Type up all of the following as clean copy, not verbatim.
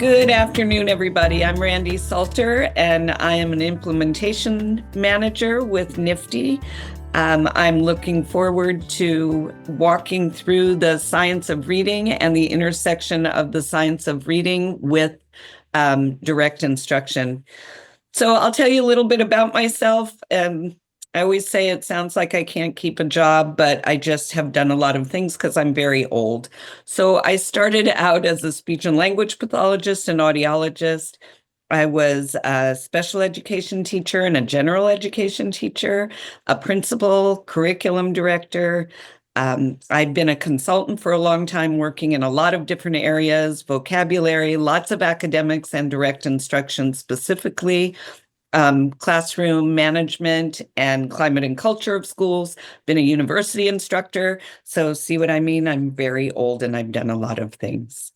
Good afternoon, everybody. I'm Randi Saulter, and I am an implementation manager with Nifty. I'm looking forward to walking through the science of reading and the intersection of the science of reading with direct instruction. So I'll tell you a little bit about myself. I always say it sounds like I can't keep a job, but I just have done a lot of things because I'm very old. So I started out as a speech and language pathologist and audiologist. I was a special education teacher and a general education teacher, a principal, curriculum director. I'd been a consultant for a long time, working in a lot of different areas, vocabulary, lots of academics and direct instruction specifically, classroom management and climate and culture of schools, been a university instructor. So see what I mean? I'm very old and I've done a lot of things.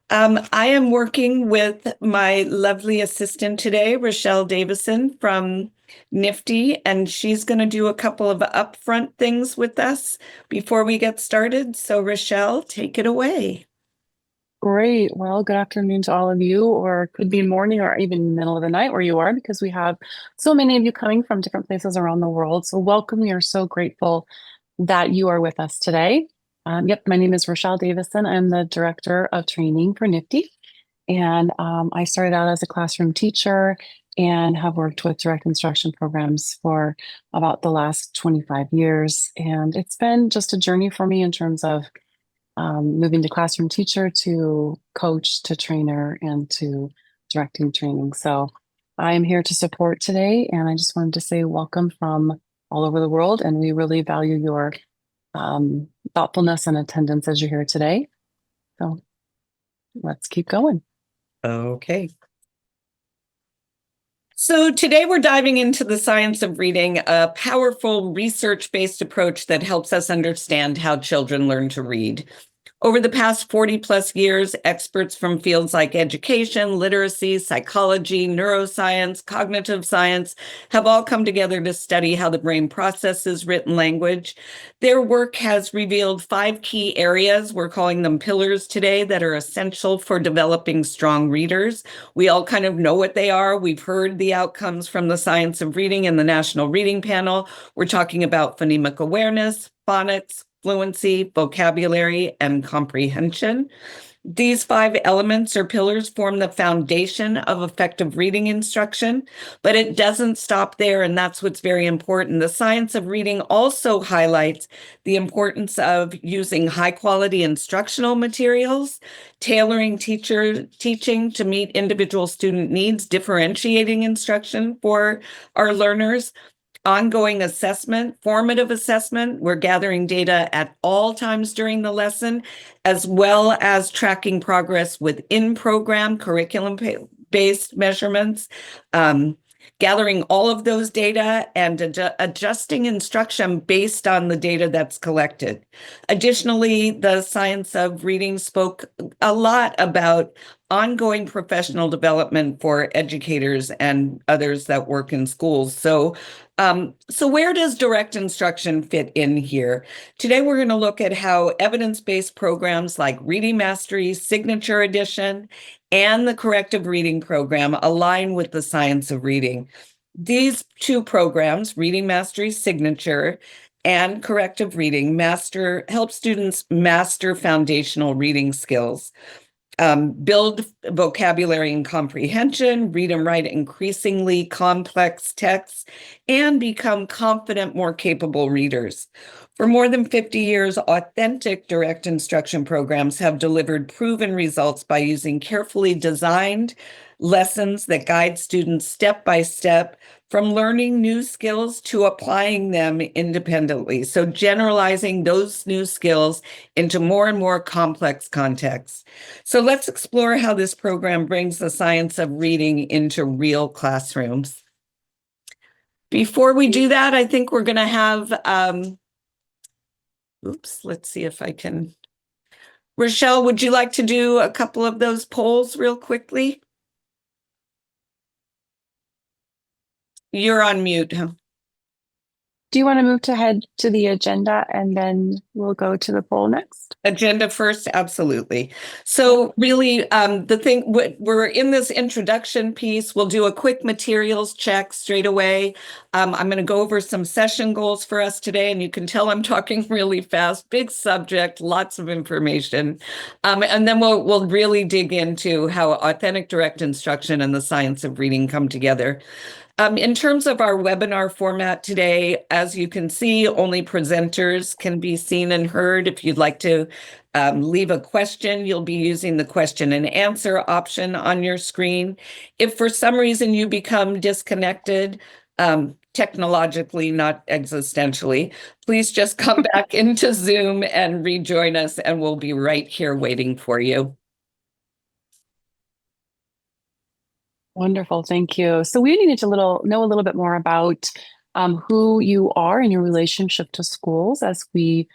I am working with my lovely assistant today, Rochelle Davisson from Nifty, and she's going to do a couple of upfront things with us before we get started. So Rochelle, take it away. Great. Well, good afternoon to all of you, or it could be morning or even middle of the night where you are, because we have so many of you coming from different places around the world. So welcome. We are so grateful that you are with us today. My name is Rochelle Davisson. I'm the Director of Training for Nifty. And I started out as a classroom teacher and have worked with direct instruction programs for about the last 25 years. And it's been just a journey for me in terms of moving to classroom teacher to coach to trainer and to directing training. So I am here to support today, and I just wanted to say welcome from all over the world, and we really value your thoughtfulness and attendance as you're here today. So let's keep going. Okay. So today we're diving into the science of reading, a powerful research-based approach that helps us understand how children learn to read. Over the past 40 plus years, experts from fields like education, literacy, psychology, neuroscience, cognitive science have all come together to study how the brain processes written language. Their work has revealed 5 key areas, we're calling them pillars today, that are essential for developing strong readers. We all kind of know what they are. We've heard the outcomes from the science of reading in the National Reading Panel. We're talking about phonemic awareness, phonics, fluency, vocabulary, and comprehension. These 5 elements or pillars form the foundation of effective reading instruction, but it doesn't stop there, and that's what's very important. The science of reading also highlights the importance of using high-quality instructional materials, tailoring teaching to meet individual student needs, differentiating instruction for our learners, ongoing assessment, formative assessment. We're gathering data at all times during the lesson, as well as tracking progress with in-program curriculum-based measurements, gathering all of those data and adjusting instruction based on the data that's collected. Additionally, the science of reading spoke a lot about ongoing professional development for educators and others that work in schools. So where does direct instruction fit in here? Today, we're going to look at how evidence-based programs like Reading Mastery, Signature Edition, and the Corrective Reading Program align with the science of reading. These 2 programs, Reading Mastery Signature and Corrective Reading, help students master foundational reading skills, build vocabulary and comprehension, read and write increasingly complex texts, and become confident, more capable readers. For more than 50 years, authentic direct instruction programs have delivered proven results by using carefully designed lessons that guide students step by step from learning new skills to applying them independently. So generalizing those new skills into more and more complex contexts. So let's explore how this program brings the science of reading into real classrooms. Before we do that, I think we're going to have, let's see if I can. Rochelle, would you like to do a couple of those polls real quickly? You're on mute, huh? Do you want to move to head to the agenda and then we'll go to the poll next? Agenda first, absolutely. So really, we're in this introduction piece. We'll do a quick materials check straight away. I'm going to go over some session goals for us today, and you can tell I'm talking really fast. Big subject, lots of information, and then we'll really dig into how authentic direct instruction and the science of reading come together. In terms of our webinar format today, as you can see, only presenters can be seen and heard. If you'd like to leave a question, you'll be using the question and answer option on your screen. If for some reason you become disconnected, technologically, not existentially, please just come back into Zoom and rejoin us, and we'll be right here waiting for you. Wonderful, thank you. So we need to know a little bit more about who you are and your relationship to schools as we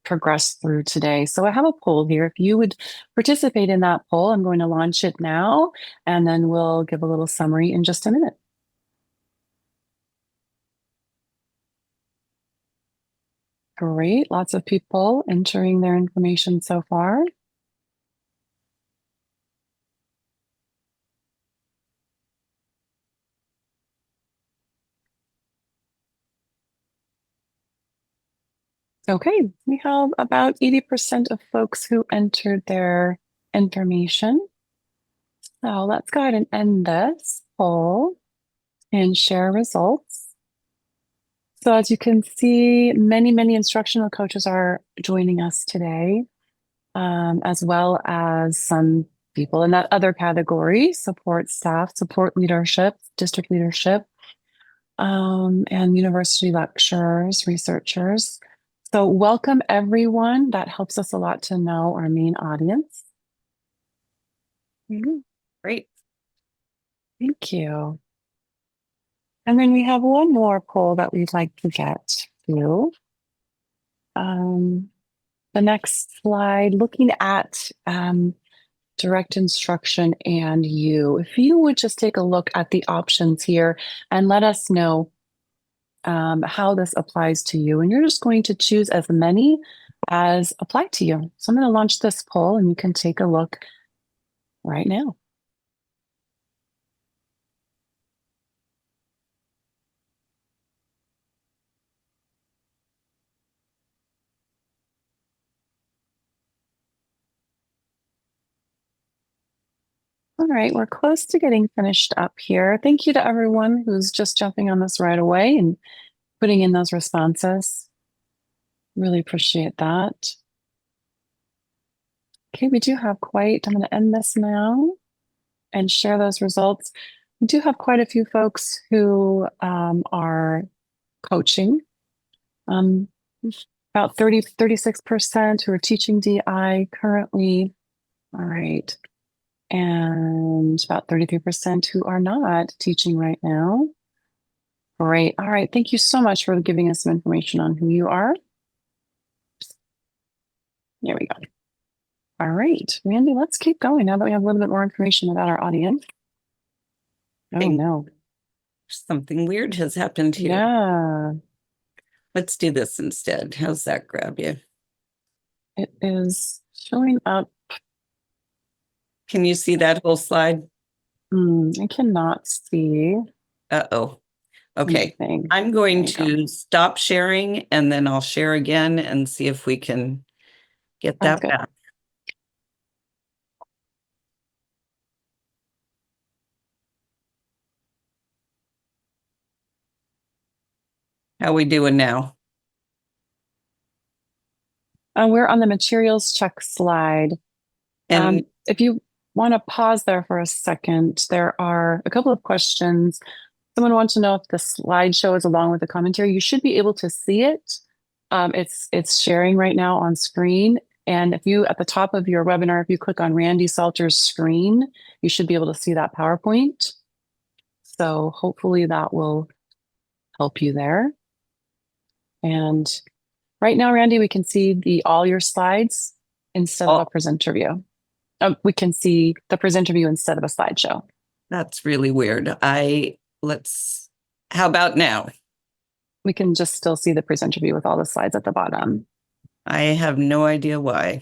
progress through today. So I have a poll here. If you would participate in that poll, I'm going to launch it now, and then we'll give a little summary in just a minute. Great, lots of people entering their information so far. Okay, we have about 80% of folks who entered their information. So let's go ahead and end this poll and share results. So as you can see, many instructional coaches are joining us today, as well as some people in that other category: support staff, support leadership, district leadership, and university lecturers, researchers. So welcome everyone. That helps us a lot to know our main audience. Great. Thank you. And then we have one more poll that we'd like to get to. The next slide, looking at direct instruction and you. If you would just take a look at the options here and let us know how this applies to you. And you're just going to choose as many as apply to you. So I'm going to launch this poll and you can take a look right now. All right, we're close to getting finished up here. Thank you to everyone who's just jumping on this right away and putting in those responses. Really appreciate that. Okay, we do have quite, I'm going to end this now and share those results. We do have quite a few folks who are coaching. About 36% who are teaching DI currently. All right. And about 33% who are not teaching right now. Great. All right. Thank you so much for giving us some information on who you are. There we go. All right, Randi, let's keep going now that we have a little bit more information about our audience. Oh, no. Something weird has happened here. Yeah. Let's do this instead. How's that grab you? It is showing up. Can you see that whole slide? I cannot see. Uh-oh. Okay. Anything. I'm going to stop sharing and then I'll share again and see if we can get that back. How we doing now? We're on the materials check slide. And if you want to pause there for a second, there are a couple of questions. Someone wants to know if the slideshow is along with the commentary. You should be able to see it. It's sharing right now on screen. And if you, at the top of your webinar, if you click on Randi Saulter's screen, you should be able to see that PowerPoint. So hopefully that will help you there. And right now, Randi, we can see all your slides instead of a presenter view. We can see the presenter view instead of a slideshow. That's really weird. How about now? We can just still see the presenter view with all the slides at the bottom. I have no idea why.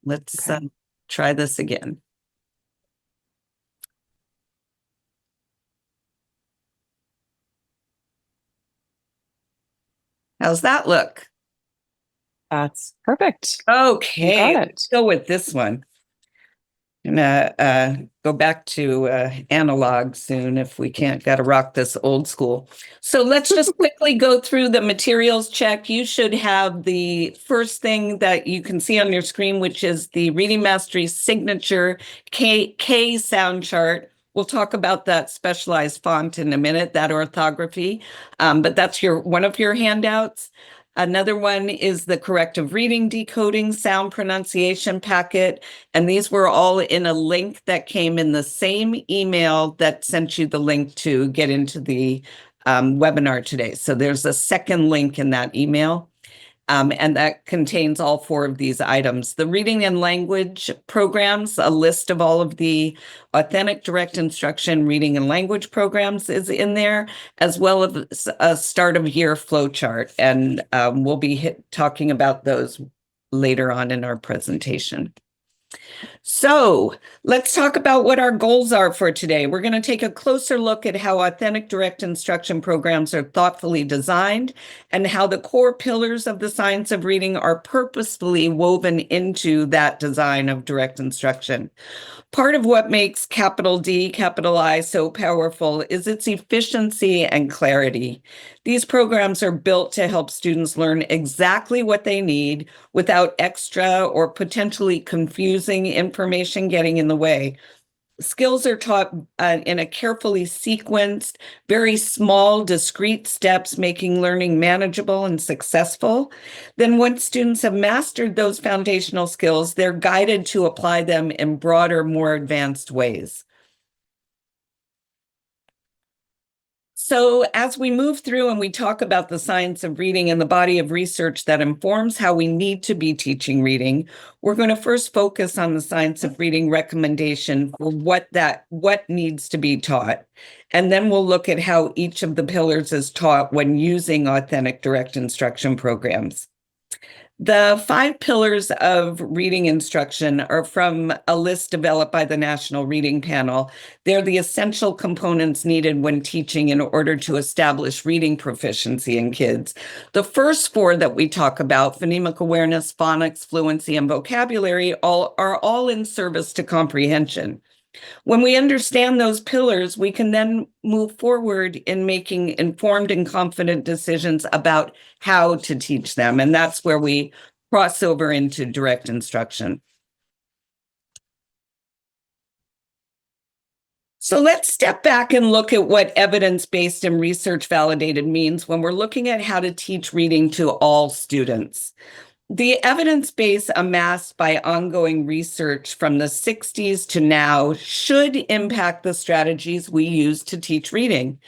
Let's try this again. How's that look? That's perfect. Okay, You got it. let's go with this one. I'm gonna go back to analog soon if we can't. Got to rock this old school. So let's just quickly go through the materials check. You should have the first thing that you can see on your screen, which is the Reading Mastery Signature K sound chart. We'll talk about that specialized font in a minute, that orthography, but that's one of your handouts. Another one is the corrective reading decoding sound pronunciation packet. And these were all in a link that came in the same email that sent you the link to get into the webinar today. So there's a second link in that email. And that contains all 4 of these items. The reading and language programs, a list of all of the authentic direct instruction reading and language programs is in there, as well as a start of year flow chart. And we'll be talking about those later on in our presentation. So let's talk about what our goals are for today. We're going to take a closer look at how authentic direct instruction programs are thoughtfully designed and how the core pillars of the science of reading are purposefully woven into that design of direct instruction. Part of what makes capital D, capital I so powerful is its efficiency and clarity. These programs are built to help students learn exactly what they need without extra or potentially confusing information getting in the way. Skills are taught in a carefully sequenced, very small, discrete steps, making learning manageable and successful. Then once students have mastered those foundational skills, they're guided to apply them in broader, more advanced ways. So as we move through and we talk about the science of reading and the body of research that informs how we need to be teaching reading, we're going to first focus on the science of reading recommendation for what needs to be taught. And then we'll look at how each of the pillars is taught when using authentic direct instruction programs. The 5 pillars of reading instruction are from a list developed by the National Reading Panel. They're the essential components needed when teaching in order to establish reading proficiency in kids. The first 4 that we talk about, phonemic awareness, phonics, fluency, and vocabulary, are all in service to comprehension. When we understand those pillars, we can then move forward in making informed and confident decisions about how to teach them. And that's where we cross over into direct instruction. So let's step back and look at what evidence-based and research-validated means when we're looking at how to teach reading to all students. The evidence base amassed by ongoing research from the 60s to now should impact the strategies we use to teach reading.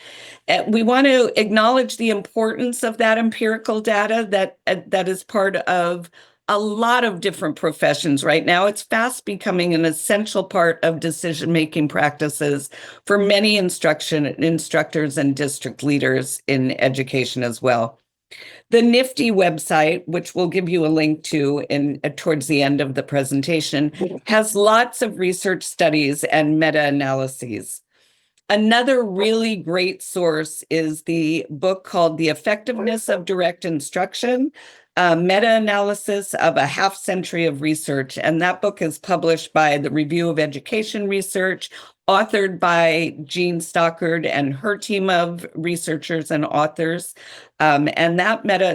We want to acknowledge the importance of that empirical data that is part of a lot of different professions right now. It's fast becoming an essential part of decision-making practices for many instructors and district leaders in education as well. The Nifty website, which we'll give you a link to towards the end of the presentation, has lots of research studies and meta-analyses. Another really great source is the book called The Effectiveness of Direct Instruction, a meta-analysis of a half century of research. And that book is published by the Review of Education Research, authored by Jean Stockard and her team of researchers and authors. And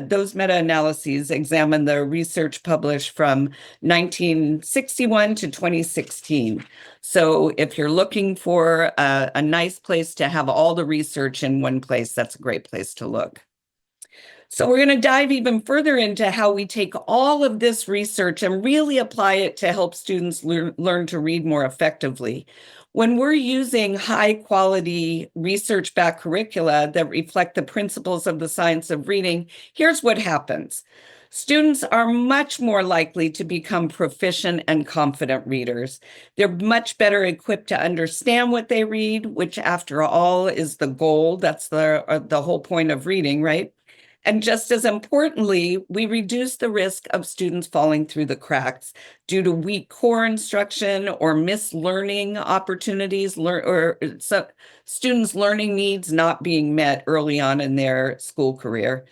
those meta-analyses examine the research published from 1961 to 2016. So if you're looking for a nice place to have all the research in one place, that's a great place to look. So we're going to dive even further into how we take all of this research and really apply it to help students learn to read more effectively. When we're using high quality research-backed curricula that reflect the principles of the science of reading, here's what happens. Students are much more likely to become proficient and confident readers. They're much better equipped to understand what they read, which after all is the goal. That's the whole point of reading, right? And just as importantly, we reduce the risk of students falling through the cracks due to weak core instruction or missed learning opportunities, students' learning needs not being met early on in their school career.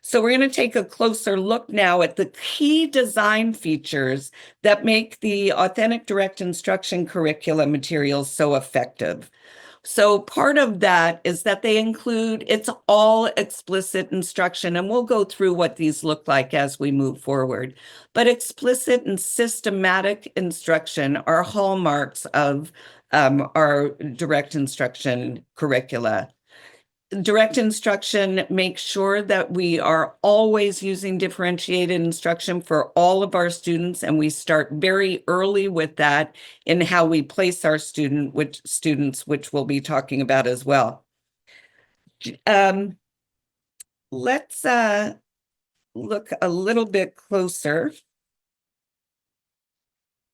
So we're going to take a closer look now at the key design features that make the authentic direct instruction curricula materials so effective. So part of that is that it's all explicit instruction, and we'll go through what these look like as we move forward. But explicit and systematic instruction are hallmarks of our direct instruction curricula. Direct instruction makes sure that we are always using differentiated instruction for all of our students, and we start very early with that in how we place our students, which we'll be talking about as well. Let's look a little bit closer.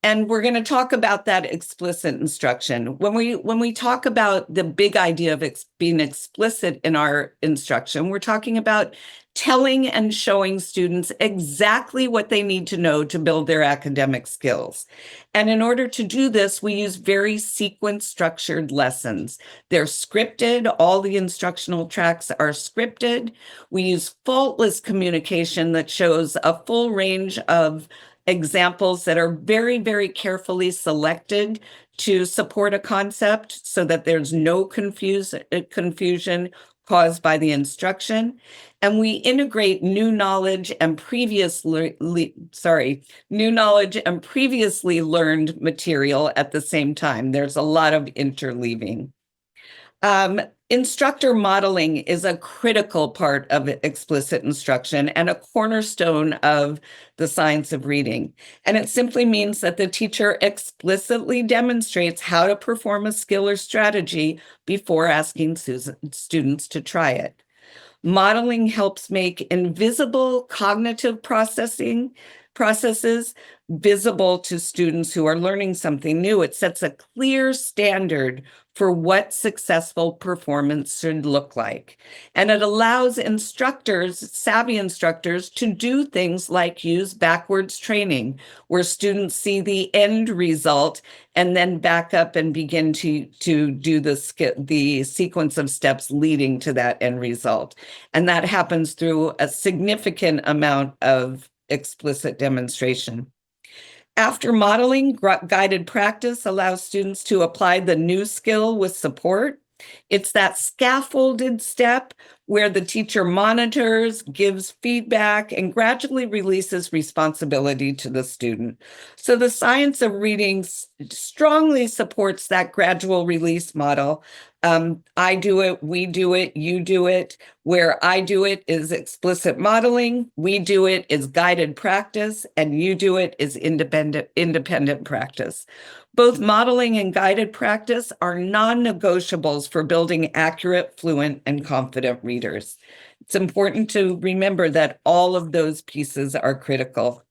And we're going to talk about that explicit instruction. When we talk about the big idea of being explicit in our instruction, we're talking about telling and showing students exactly what they need to know to build their academic skills. And in order to do this, we use very sequence structured lessons. They're scripted. All the instructional tracks are scripted. We use faultless communication that shows a full range of examples that are very, very carefully selected to support a concept so that there's no confusion caused by the instruction. And we integrate new knowledge and previously learned material at the same time. There's a lot of interleaving. Instructor modeling is a critical part of explicit instruction and a cornerstone of the science of reading. And it simply means that the teacher explicitly demonstrates how to perform a skill or strategy before asking students to try it. Modeling helps make invisible cognitive processes visible to students who are learning something new. It sets a clear standard for what successful performance should look like. And it allows savvy instructors, to do things like use backwards training, where students see the end result and then back up and begin to do the sequence of steps leading to that end result. And that happens through a significant amount of explicit demonstration. After modeling, guided practice allows students to apply the new skill with support. It's that scaffolded step where the teacher monitors, gives feedback, and gradually releases responsibility to the student. So the science of reading strongly supports that gradual release model. I do it, we do it, you do it. Where I do it is explicit modeling, we do it is guided practice, and you do it is independent practice. Both modeling and guided practice are non-negotiables for building accurate, fluent, and confident readers. It's important to remember that all of those pieces are critical.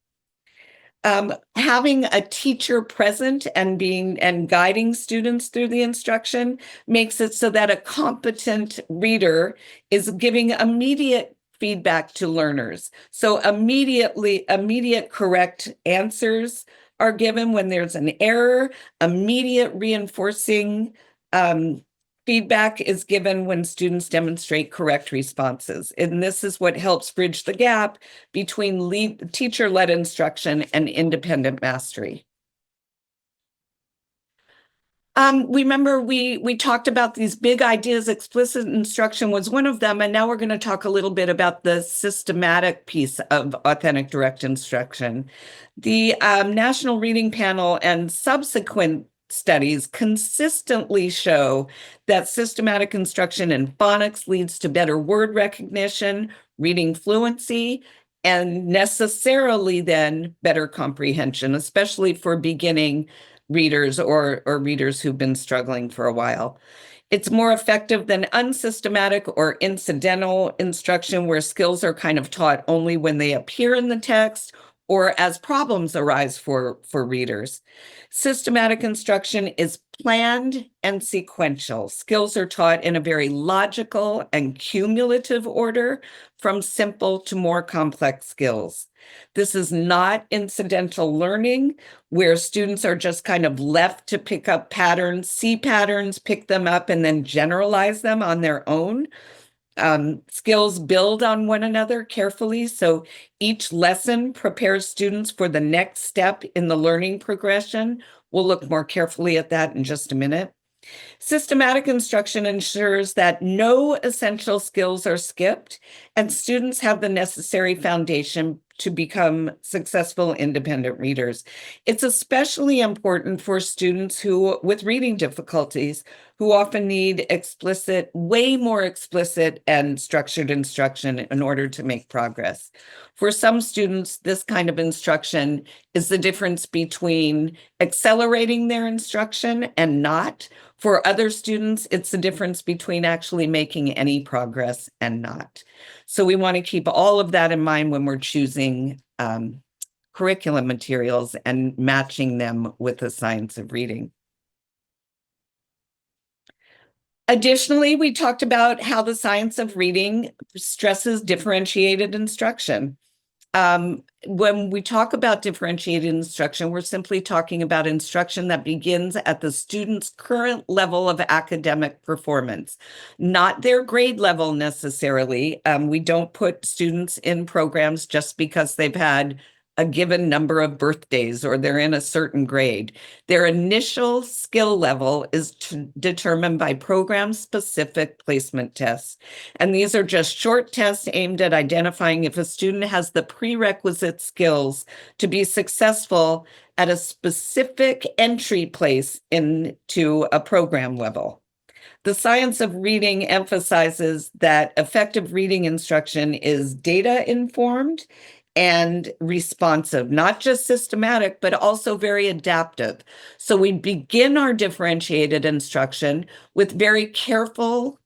Having a teacher present and guiding students through the instruction makes it so that a competent reader is giving immediate feedback to learners. So immediate correct answers are given when there's an error. Immediate reinforcing feedback is given when students demonstrate correct responses. And this is what helps bridge the gap between teacher-led instruction and independent mastery. Remember, we talked about these big ideas. Explicit instruction was one of them, and now we're going to talk a little bit about the systematic piece of authentic direct instruction. The National Reading Panel and subsequent studies consistently show that systematic instruction in phonics leads to better word recognition, reading fluency, and necessarily then better comprehension, especially for beginning readers or readers who've been struggling for a while. It's more effective than unsystematic or incidental instruction, where skills are kind of taught only when they appear in the text or as problems arise for readers. Systematic instruction is planned and sequential. Skills are taught in a very logical and cumulative order from simple to more complex skills. This is not incidental learning where students are just kind of left to pick up patterns, see patterns, pick them up, and then generalize them on their own. Skills build on one another carefully, so each lesson prepares students for the next step in the learning progression. We'll look more carefully at that in just a minute. Systematic instruction ensures that no essential skills are skipped and students have the necessary foundation to become successful independent readers. It's especially important for students with reading difficulties, who often need way more explicit and structured instruction in order to make progress. For some students, this kind of instruction is the difference between accelerating their instruction and not. For other students, it's the difference between actually making any progress and not. So we want to keep all of that in mind when we're choosing curriculum materials and matching them with the science of reading. Additionally, we talked about how the science of reading stresses differentiated instruction. When we talk about differentiated instruction, we're simply talking about instruction that begins at the student's current level of academic performance, not their grade level necessarily. We don't put students in programs just because they've had a given number of birthdays or they're in a certain grade. Their initial skill level is determined by program-specific placement tests. And these are just short tests aimed at identifying if a student has the prerequisite skills to be successful at a specific entry place into a program level. The science of reading emphasizes that effective reading instruction is data-informed and responsive, not just systematic, but also very adaptive. So we begin our differentiated instruction with very careful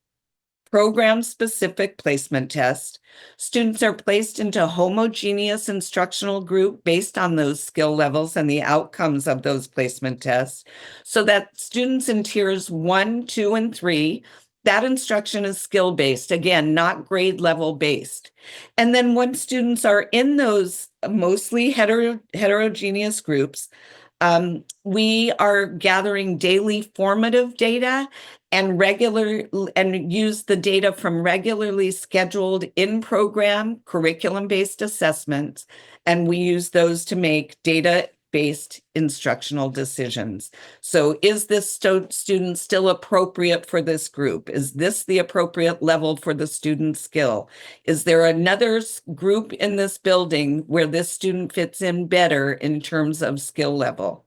program-specific placement tests. Students are placed into a homogeneous instructional group based on those skill levels and the outcomes of those placement tests, so that students in tiers 1, 2, and 3, that instruction is skill-based, again, not grade level based. And then once students are in those mostly heterogeneous groups, we are gathering daily formative data and use the data from regularly scheduled in-program curriculum-based assessments, and we use those to make data-based instructional decisions. So is this student still appropriate for this group? Is this the appropriate level for the student's skill? Is there another group in this building where this student fits in better in terms of skill level?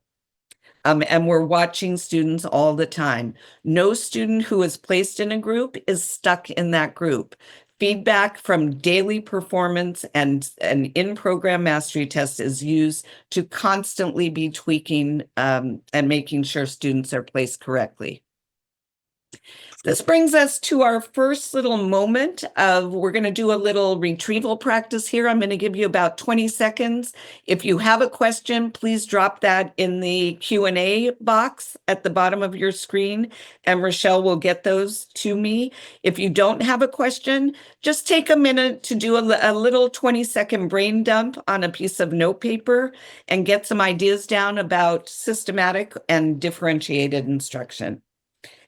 And we're watching students all the time. No student who is placed in a group is stuck in that group. Feedback from daily performance and an in-program mastery test is used to constantly be tweaking and making sure students are placed correctly. This brings us to our first little moment we're going to do a little retrieval practice here. I'm going to give you about 20 seconds. If you have a question, please drop that in the Q&A box at the bottom of your screen, and Rochelle will get those to me. If you don't have a question, just take a minute to do a little 20-second brain dump on a piece of notepaper and get some ideas down about systematic and differentiated instruction.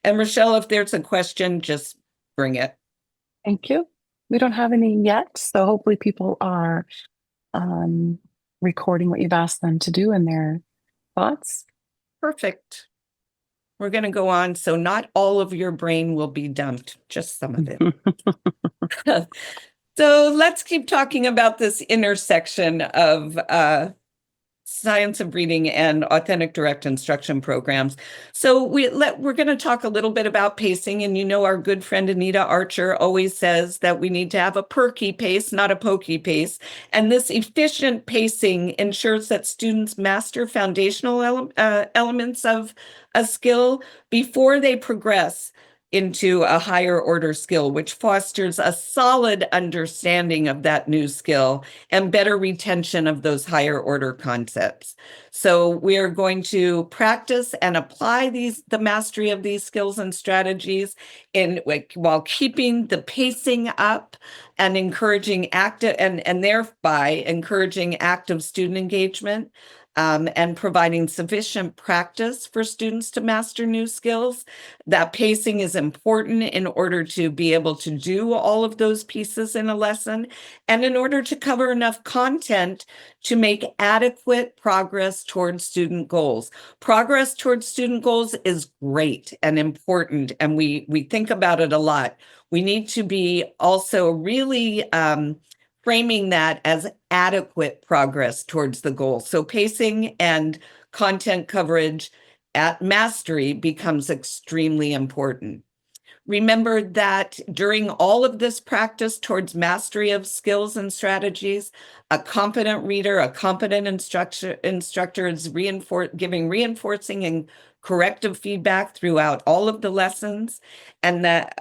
And Rochelle, if there's a question, just bring it. Thank you. We don't have any yet, so hopefully people are recording what you've asked them to do in their thoughts. Perfect. We're going to go on. So not all of your brain will be dumped, just some of it. So let's keep talking about this intersection of science of reading and authentic direct instruction programs. So we're going to talk a little bit about pacing. And you know, our good friend Anita Archer always says that we need to have a perky pace, not a pokey pace. And this efficient pacing ensures that students master foundational elements of a skill before they progress into a higher order skill, which fosters a solid understanding of that new skill and better retention of those higher order concepts. So we are going to practice and apply the mastery of these skills and strategies while keeping the pacing up and encouraging active and thereby encouraging active student engagement. And providing sufficient practice for students to master new skills. That pacing is important in order to be able to do all of those pieces in a lesson and in order to cover enough content to make adequate progress towards student goals. Progress towards student goals is great and important, and we think about it a lot. We need to be also really framing that as adequate progress towards the goal. So pacing and content coverage at mastery becomes extremely important. Remember that during all of this practice towards mastery of skills and strategies, a competent reader, a competent instructor is giving reinforcing and corrective feedback throughout all of the lessons, and that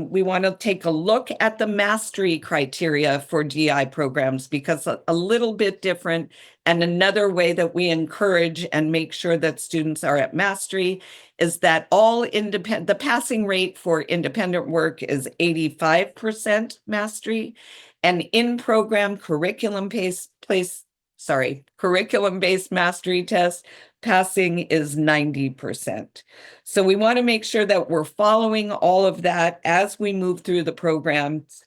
we want to take a look at the mastery criteria for DI programs because a little bit different, and another way that we encourage and make sure that students are at mastery is that the passing rate for independent work is 85% mastery, and in-program curriculum-based mastery test passing is 90%. So we want to make sure that we're following all of that as we move through the programs.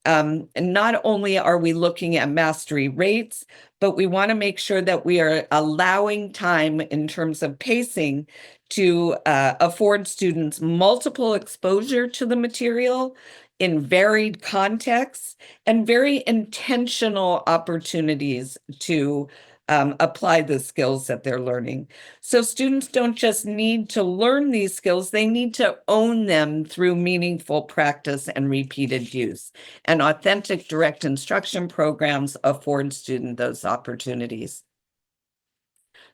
And not only are we looking at mastery rates, but we want to make sure that we are allowing time in terms of pacing to afford students multiple exposure to the material in varied contexts and very intentional opportunities to apply the skills that they're learning. So students don't just need to learn these skills, they need to own them through meaningful practice and repeated use. And authentic direct instruction programs afford students those opportunities.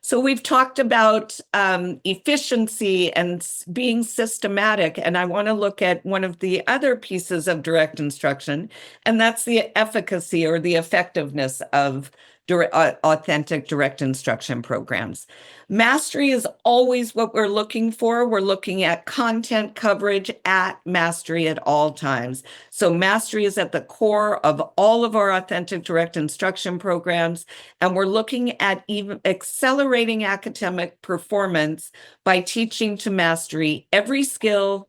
So we've talked about efficiency and being systematic, and I want to look at one of the other pieces of direct instruction, and that's the efficacy or the effectiveness of authentic direct instruction programs. Mastery is always what we're looking for. We're looking at content coverage at mastery at all times. So mastery is at the core of all of our authentic direct instruction programs, and we're looking at even accelerating academic performance by teaching to mastery every skill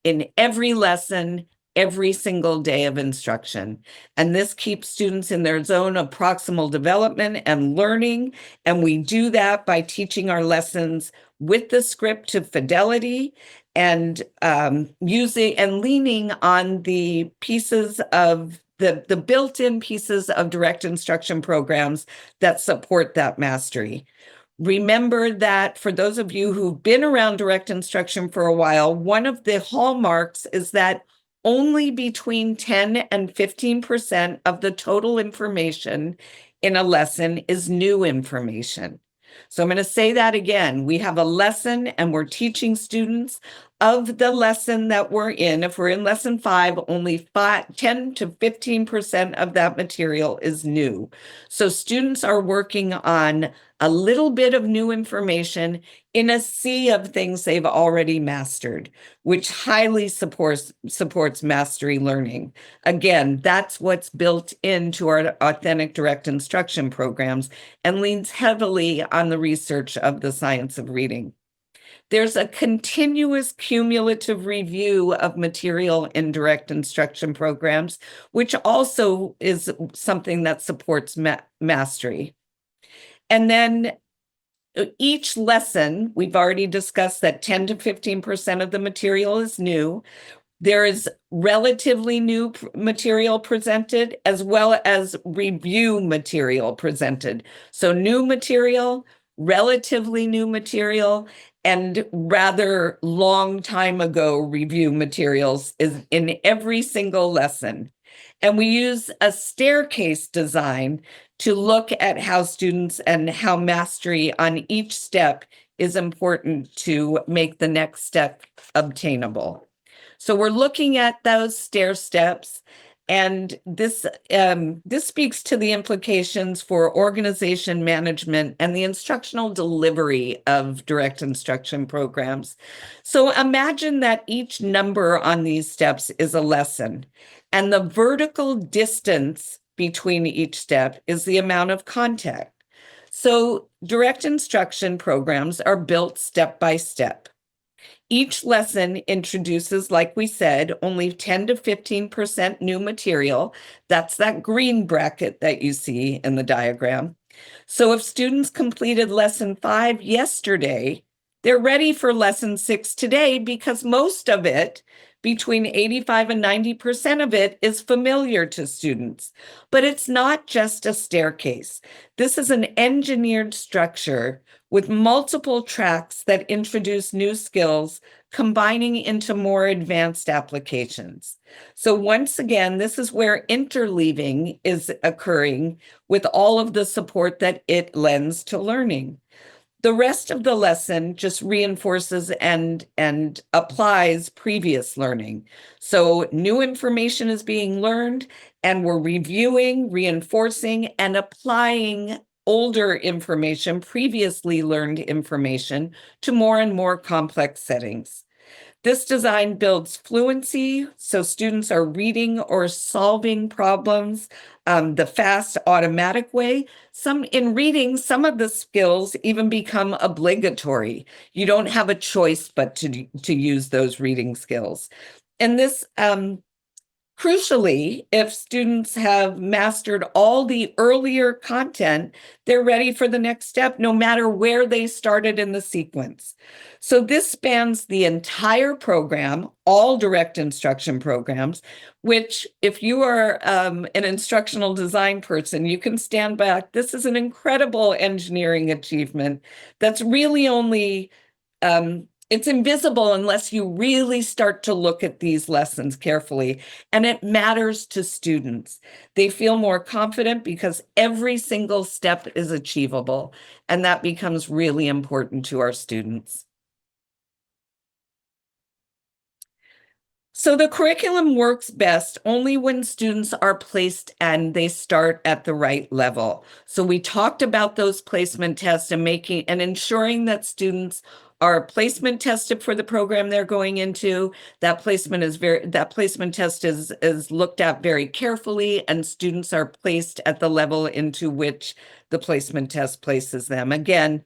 in every lesson, every single day of instruction. And this keeps students in their zone of proximal development and learning. And we do that by teaching our lessons with the script to fidelity and using and leaning on the pieces of the built-in pieces of direct instruction programs that support that mastery. Remember that for those of you who've been around direct instruction for a while, one of the hallmarks is that only between 10 and 15% of the total information in a lesson is new information. So I'm going to say that again. We have a lesson and we're teaching students of the lesson that we're in. If we're in lesson 5, only 10 to 15% of that material is new. So students are working on a little bit of new information in a sea of things they've already mastered, which highly supports mastery learning. Again, that's what's built into our authentic direct instruction programs and leans heavily on the research of the science of reading. There's a continuous cumulative review of material in direct instruction programs, which also is something that supports mastery. And then each lesson, we've already discussed that 10 to 15% of the material is new. There is relatively new material presented as well as review material presented. So new material, relatively new material, and rather long time ago review materials is in every single lesson. And we use a staircase design to look at how students and how mastery on each step is important to make the next step obtainable. So we're looking at those stair steps, and this speaks to the implications for organization management and the instructional delivery of direct instruction programs. So imagine that each number on these steps is a lesson, and the vertical distance between each step is the amount of contact. So direct instruction programs are built step by step. Each lesson introduces, like we said, only 10 to 15% new material. That's that green bracket that you see in the diagram. So if students completed lesson 5 yesterday, they're ready for lesson 6 today because most of it, between 85 and 90% of it, is familiar to students. But it's not just a staircase. This is an engineered structure with multiple tracks that introduce new skills, combining into more advanced applications. So once again, this is where interleaving is occurring with all of the support that it lends to learning. The rest of the lesson just reinforces and applies previous learning. So new information is being learned, and we're reviewing, reinforcing, and applying older information, previously learned information, to more and more complex settings. This design builds fluency, so students are reading or solving problems the fast, automatic way. In reading, some of the skills even become obligatory. You don't have a choice but to use those reading skills. And this crucially, if students have mastered all the earlier content, they're ready for the next step, no matter where they started in the sequence. So this spans the entire program, all direct instruction programs, which if you are an instructional design person, you can stand back. This is an incredible engineering achievement that's really only it's invisible unless you really start to look at these lessons carefully. And it matters to students. They feel more confident because every single step is achievable. And that becomes really important to our students. So the curriculum works best only when students are placed and they start at the right level. So we talked about those placement tests and ensuring that students are placement tested for the program they're going into. That placement test is looked at very carefully, and students are placed at the level into which the placement test places them. Again,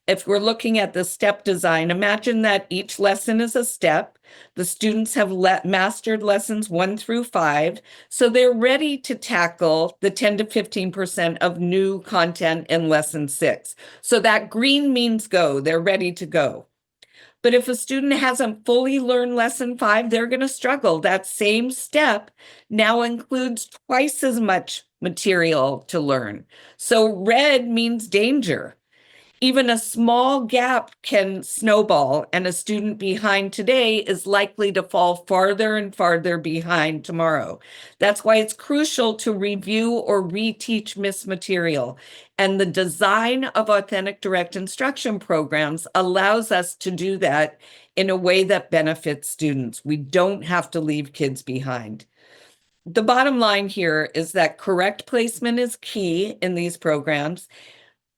if we're looking at the step design, imagine that each lesson is a step. The students have mastered lessons 1 through 5, so they're ready to tackle the 10 to 15% of new content in lesson 6. So that green means go, they're ready to go. But if a student hasn't fully learned lesson 5, they're going to struggle. That same step now includes twice as much material to learn. So red means danger. Even a small gap can snowball, and a student behind today is likely to fall farther and farther behind tomorrow. That's why it's crucial to review or reteach missed material. And the design of authentic direct instruction programs allows us to do that in a way that benefits students. We don't have to leave kids behind. The bottom line here is that correct placement is key in these programs.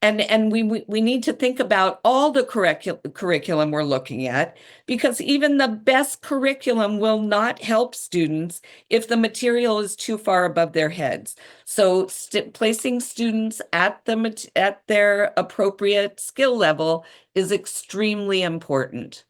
And we need to think about all the curriculum we're looking at, because even the best curriculum will not help students if the material is too far above their heads. So placing students at their appropriate skill level is extremely important.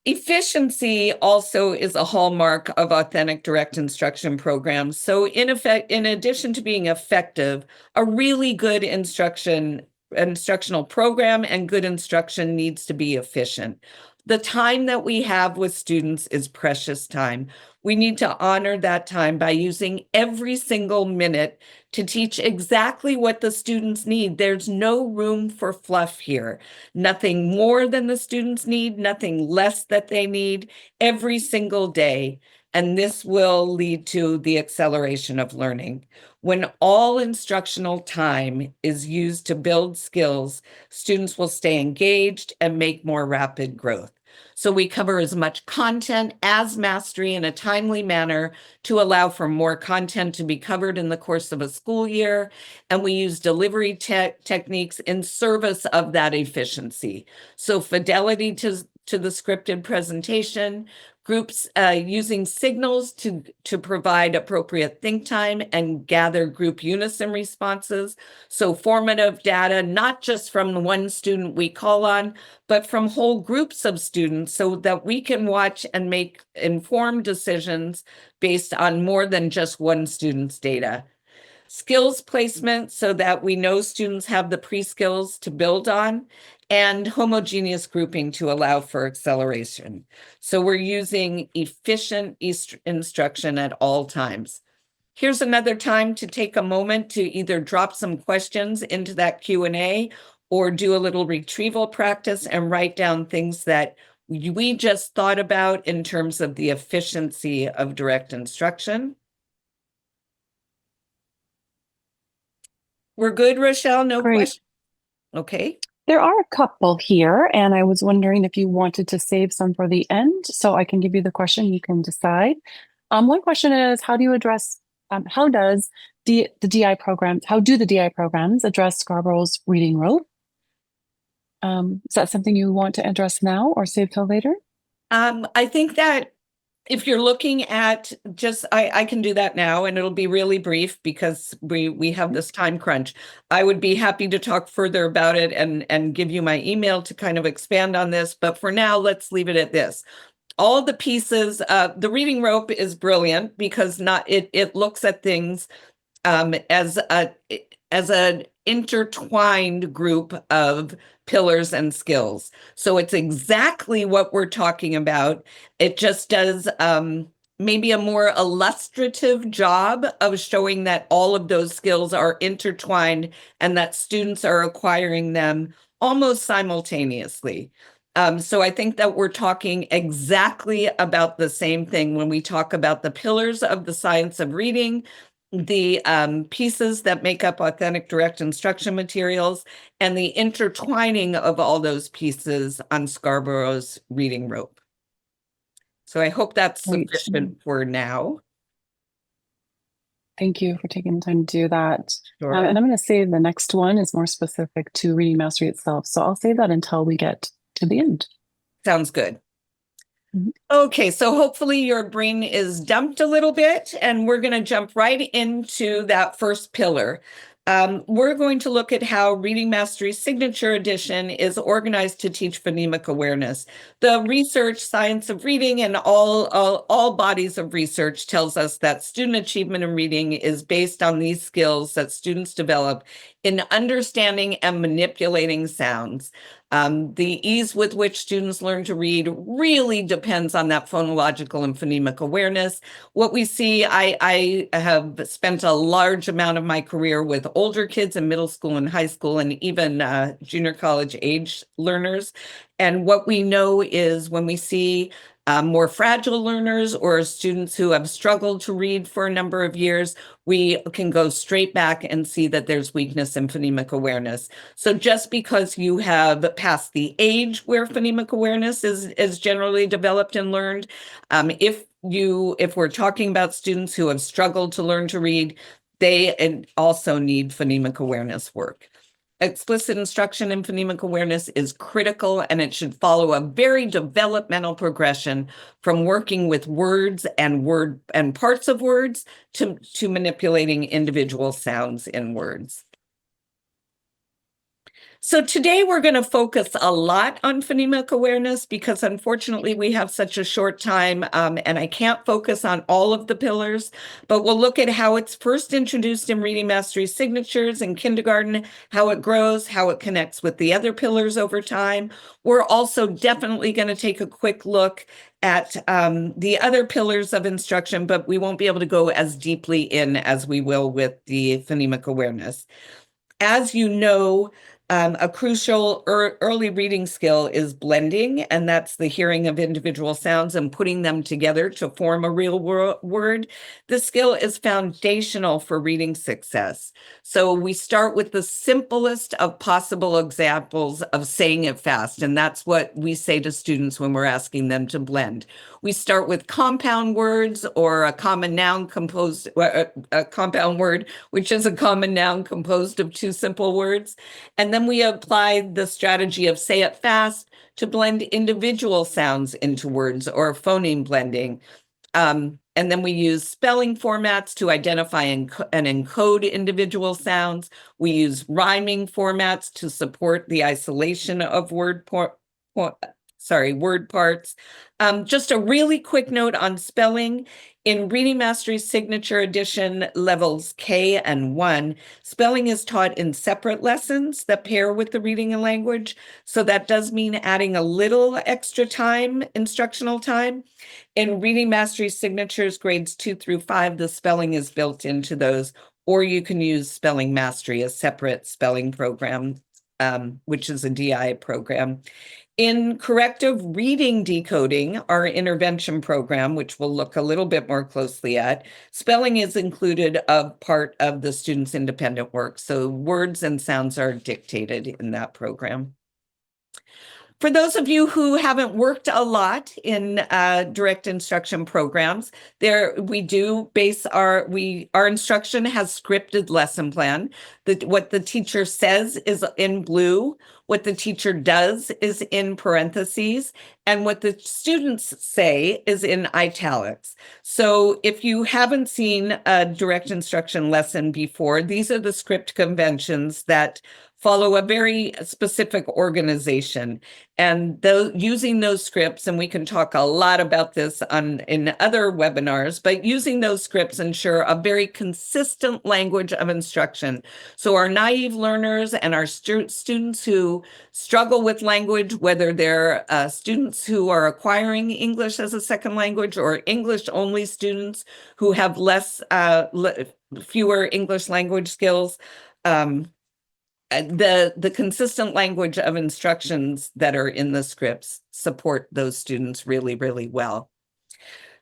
Efficiency also is a hallmark of authentic direct instruction programs. So in addition to being effective, a really good instructional program and good instruction needs to be efficient. The time that we have with students is precious time. We need to honor that time by using every single minute to teach exactly what the students need. There's no room for fluff here. Nothing more than the students need, nothing less that they need every single day. And this will lead to the acceleration of learning. When all instructional time is used to build skills, students will stay engaged and make more rapid growth. So we cover as much content as mastery in a timely manner to allow for more content to be covered in the course of a school year. And we use delivery techniques in service of that efficiency. So fidelity to the scripted presentation, groups using signals to provide appropriate think time and gather group unison responses. So formative data, not just from one student we call on, but from whole groups of students so that we can watch and make informed decisions based on more than just one student's data. Skills placement so that we know students have the pre-skills to build on, and homogeneous grouping to allow for acceleration. So we're using efficient instruction at all times. Here's another time to take a moment to either drop some questions into that Q&A or do a little retrieval practice and write down things that we just thought about in terms of the efficiency of direct instruction. We're good, Rochelle? No Great. question? Okay. There are a couple here, and I was wondering if you wanted to save some for the end, so I can give you the question, you can decide. One question is, how do you address, how does the DI programs, how do the DI programs address Scarborough's reading rope? Is that something you want to address now or save till later? I think that if you're looking at just, I can do that now and it'll be really brief because we have this time crunch. I would be happy to talk further about it and give you my email to kind of expand on this. But for now, let's leave it at this. All the pieces, the reading rope is brilliant because it looks at things as an intertwined group of pillars and skills. So it's exactly what we're talking about. It just does maybe a more illustrative job of showing that all of those skills are intertwined and that students are acquiring them almost simultaneously. So I think that we're talking exactly about the same thing when we talk about the pillars of the science of reading, the pieces that make up authentic direct instruction materials, and the intertwining of all those pieces on Scarborough's reading rope. So I hope that's sufficient for now. Thank you for taking the time to do that. Sure. And I'm going to say the next one is more specific to reading mastery itself. So I'll save that until we get to the end. Sounds good. Okay, so hopefully your brain is dumped a little bit, and we're going to jump right into that first pillar. We're going to look at how Reading Mastery Signature Edition is organized to teach phonemic awareness. The research, science of reading, and all bodies of research tells us that student achievement in reading is based on these skills that students develop in understanding and manipulating sounds. The ease with which students learn to read really depends on that phonological and phonemic awareness. What we see, I have spent a large amount of my career with older kids in middle school and high school and even junior college age learners. And what we know is when we see more fragile learners or students who have struggled to read for a number of years, we can go straight back and see that there's weakness in phonemic awareness. So just because you have passed the age where phonemic awareness is generally developed and learned, if we're talking about students who have struggled to learn to read, they also need phonemic awareness work. Explicit instruction in phonemic awareness is critical, and it should follow a very developmental progression from working with words and parts of words to manipulating individual sounds in words. So today we're going to focus a lot on phonemic awareness because unfortunately we have such a short time and I can't focus on all of the pillars, but we'll look at how it's first introduced in Reading Mastery Signatures in kindergarten, how it grows, how it connects with the other pillars over time. We're also definitely going to take a quick look at the other pillars of instruction, but we won't be able to go as deeply in as we will with the phonemic awareness. As you know, A crucial early reading skill is blending, and that's the hearing of individual sounds and putting them together to form a real word. This skill is foundational for reading success. So we start with the simplest of possible examples of saying it fast, and that's what we say to students when we're asking them to blend. We start with compound words or a common noun composed, a compound word, which is a common noun composed of two simple words. And then we apply the strategy of say it fast to blend individual sounds into words or phoneme blending. And then we use spelling formats to identify and encode individual sounds. We use rhyming formats to support the isolation of word parts. Just a really quick note on spelling. In Reading Mastery Signature Edition levels K and 1, spelling is taught in separate lessons that pair with the reading and language. So that does mean adding a little extra time, instructional time. In Reading Mastery Signatures grades 2 through 5, the spelling is built into those, or you can use Spelling Mastery, a separate spelling program, which is a DI program. In corrective reading decoding, our intervention program, which we'll look a little bit more closely at, spelling is included as part of the student's independent work. So words and sounds are dictated in that program. For those of you who haven't worked a lot in direct instruction programs, we do base our instruction has scripted lesson plan. What the teacher says is in blue, what the teacher does is in parentheses, and what the students say is in italics. So if you haven't seen a direct instruction lesson before, these are the script conventions that follow a very specific organization. And using those scripts, and we can talk a lot about this in other webinars, but using those scripts ensure a very consistent language of instruction. So our naive learners and our students who struggle with language, whether they're students who are acquiring English as a second language or English-only students who have fewer English language skills, the consistent language of instructions that are in the scripts support those students really, really well.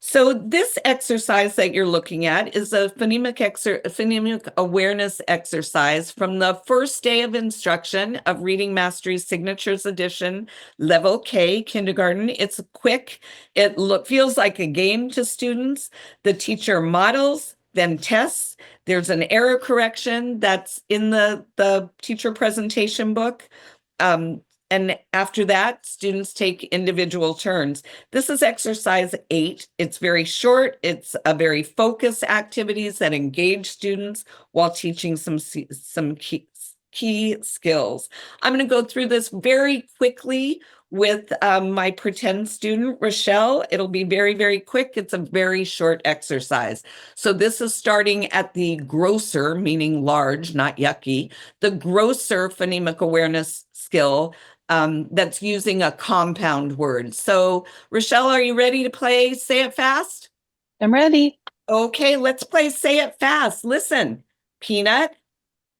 So this exercise that you're looking at is a phonemic awareness exercise from the first day of instruction of Reading Mastery Signatures Edition, Level K, kindergarten. It's quick. It feels like a game to students. The teacher models, then tests. There's an error correction that's in the teacher presentation book. And after that, students take individual turns. This is exercise 8. It's very short. It's a very focused activities that engage students while teaching some key skills. I'm going to go through this very quickly with my pretend student, Rochelle. It'll be very, very quick. It's a very short exercise. So this is starting at the grosser, meaning large, not yucky, the grosser phonemic awareness skill that's using a compound word. So Rochelle, are you ready to play Say It Fast? I'm ready. Okay, let's play Say It Fast. Listen, peanut,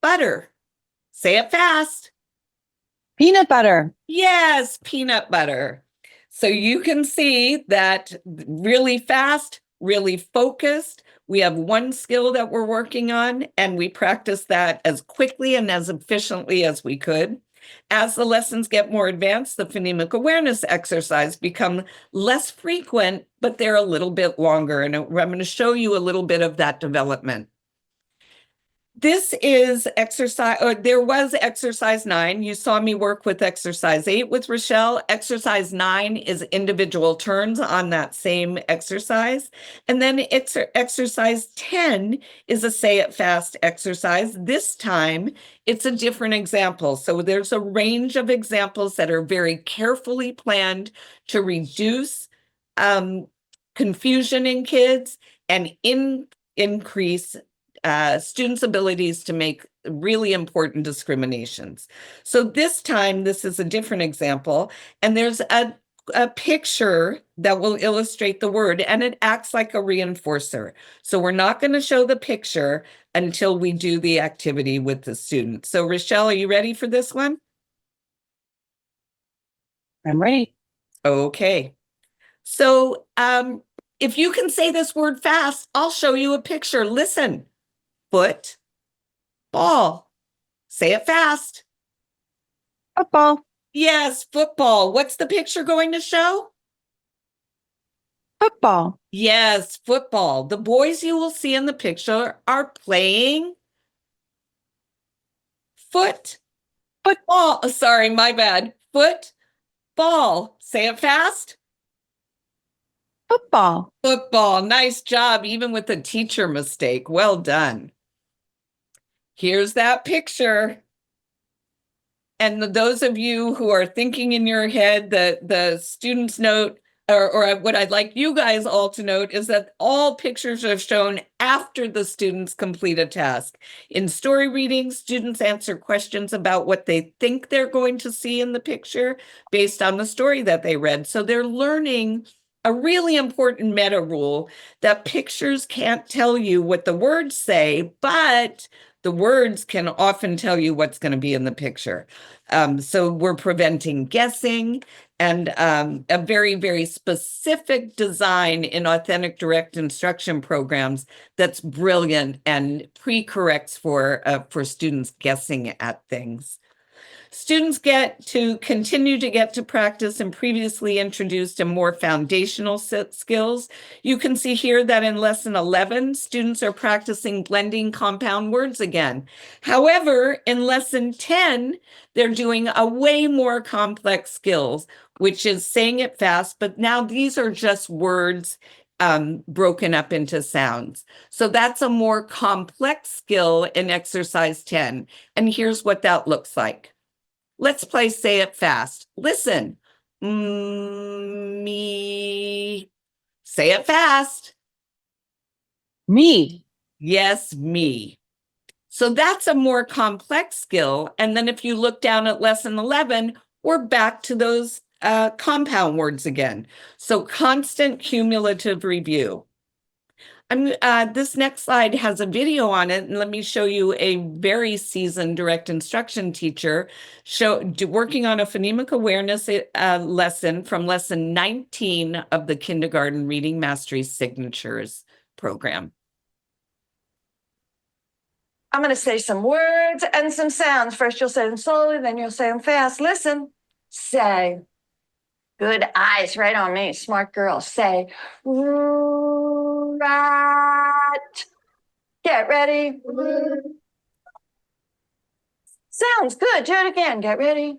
butter. Say it fast. Peanut butter. Yes, peanut butter. So you can see that really fast, really focused. We have one skill that we're working on, and we practice that as quickly and as efficiently as we could. As the lessons get more advanced, the phonemic awareness exercise become less frequent, but they're a little bit longer. And I'm going to show you a little bit of that development. This is exercise, or there was exercise 9. You saw me work with exercise 8 with Rochelle. Exercise 9 is individual turns on that same exercise. And then exercise 10 is a say it fast exercise. This time it's a different example. So there's a range of examples that are very carefully planned to reduce confusion in kids and increase students' abilities to make really important discriminations. So this time, this is a different example, and there's a a picture that will illustrate the word, and it acts like a reinforcer. So we're not going to show the picture until we do the activity with the student. So Rochelle, are you ready for this one? I'm ready. Okay. So if you can say this word fast, I'll show you a picture. Listen. Foot, ball. Say it fast. Football. Yes, football. What's the picture going to show? Football. Yes, football. The boys you will see in the picture are playing football. Sorry, my bad. Football. Say it fast. Football. Football. Nice job, even with a teacher mistake. Well done. Here's that picture. And those of you who are thinking in your head that the students note, or what I'd like you guys all to note is that all pictures are shown after the students complete a task. In story reading, students answer questions about what they think they're going to see in the picture based on the story that they read. So they're learning a really important meta rule that pictures can't tell you what the words say, but the words can often tell you what's going to be in the picture. So we're preventing guessing, and a very, very specific design in authentic direct instruction programs that's brilliant and pre-corrects for students guessing at things. Students get to continue to get to practice and previously introduced and more foundational skills. You can see here that in lesson 11, students are practicing blending compound words again. However, in lesson 10, they're doing a way more complex skills, which is saying it fast, but now these are just words broken up into sounds. So that's a more complex skill in exercise 10. And here's what that looks like. Let's play Say It Fast. Listen. Me. Say it fast. Me. Yes, me. So that's a more complex skill. And then if you look down at lesson 11, we're back to those compound words again. So constant cumulative review. This next slide has a video on it, and let me show you a very seasoned direct instruction teacher working on a phonemic awareness lesson from lesson 19 of the Kindergarten Reading Mastery Signatures program. I'm going to say some words and some sounds. First, you'll say them slowly, then you'll say them fast. Listen, say, good eyes right on me, smart girl. Say, rat. Get ready. Sounds good. Do it again. Get ready.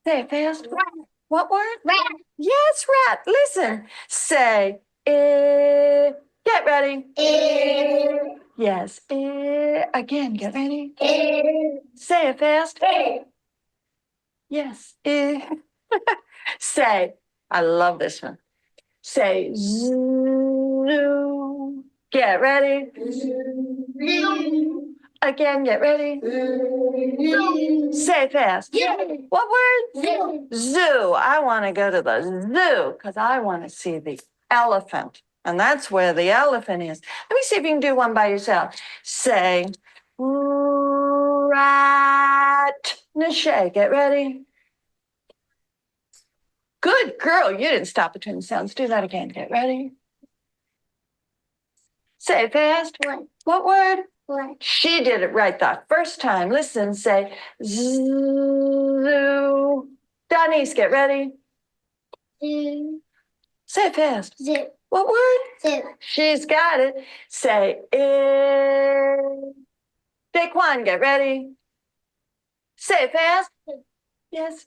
Say it fast. What word? Rat. Yes, rat. Listen. Say, get ready. Yes. Again, get ready. Say it fast. Yes. Say, I love this one. Say, zoo. Get ready. Again, get ready. Say it fast. What word? Zoo. I want to go to the zoo because I want to see the elephant. And that's where the elephant is. Let me see if you can do one by yourself. Say, rat. Nishay, get ready. Good girl. You didn't stop between the sounds. Do that again. Get ready. Say it fast. What word? She did it right the first time. Listen, say, zoo. Denise, get ready. Say it fast. What word? She's got it. Say, Daquan, get ready. Say it fast. Yes,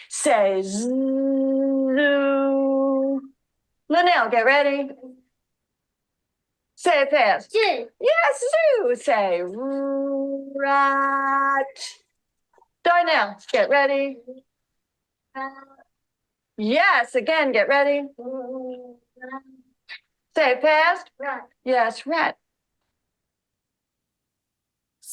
Say, zoo. Linnell, get ready. Say it fast. Yes, zoo. Say, rat. Darnell, get ready. Yes, again, get ready. Say it fast. Yes, rat.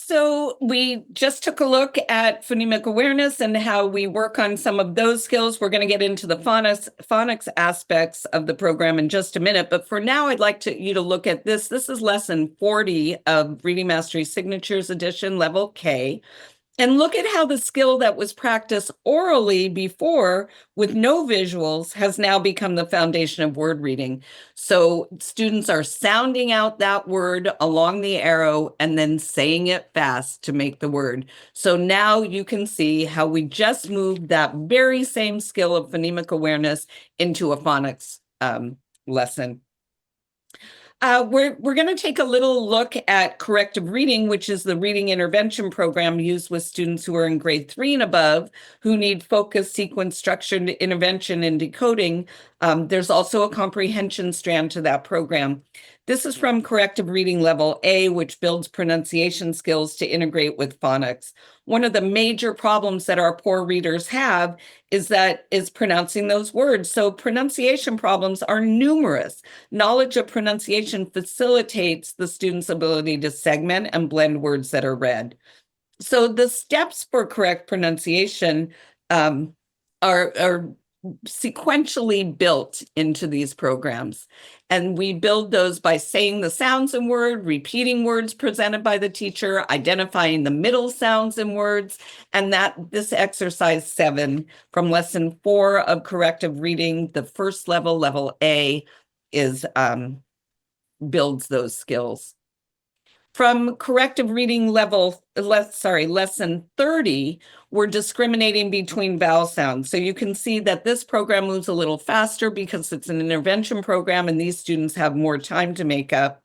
So we just took a look at phonemic awareness and how we work on some of those skills. We're going to get into the phonics aspects of the program in just a minute. But for now, I'd like you to look at this. This is lesson 40 of Reading Mastery Signatures Edition, level K. And look at how the skill that was practiced orally before with no visuals has now become the foundation of word reading. So students are sounding out that word along the arrow and then saying it fast to make the word. So now you can see how we just moved that very same skill of phonemic awareness into a phonics lesson. We're going to take a little look at corrective reading, which is the reading intervention program used with students who are in grade 3 and above who need focused, sequence, structured intervention in decoding. There's also a comprehension strand to that program. This is from corrective reading level A, which builds pronunciation skills to integrate with phonics. One of the major problems that our poor readers have is pronouncing those words. So pronunciation problems are numerous. Knowledge of pronunciation facilitates the student's ability to segment and blend words that are read. So the steps for correct pronunciation are sequentially built into these programs. And we build those by saying the sounds in word, repeating words presented by the teacher, identifying the middle sounds in words, and this exercise 7 from lesson 4 of corrective reading, the first level, level A, builds those skills. From corrective reading lesson 30, we're discriminating between vowel sounds. So you can see that this program moves a little faster because it's an intervention program and these students have more time to make up.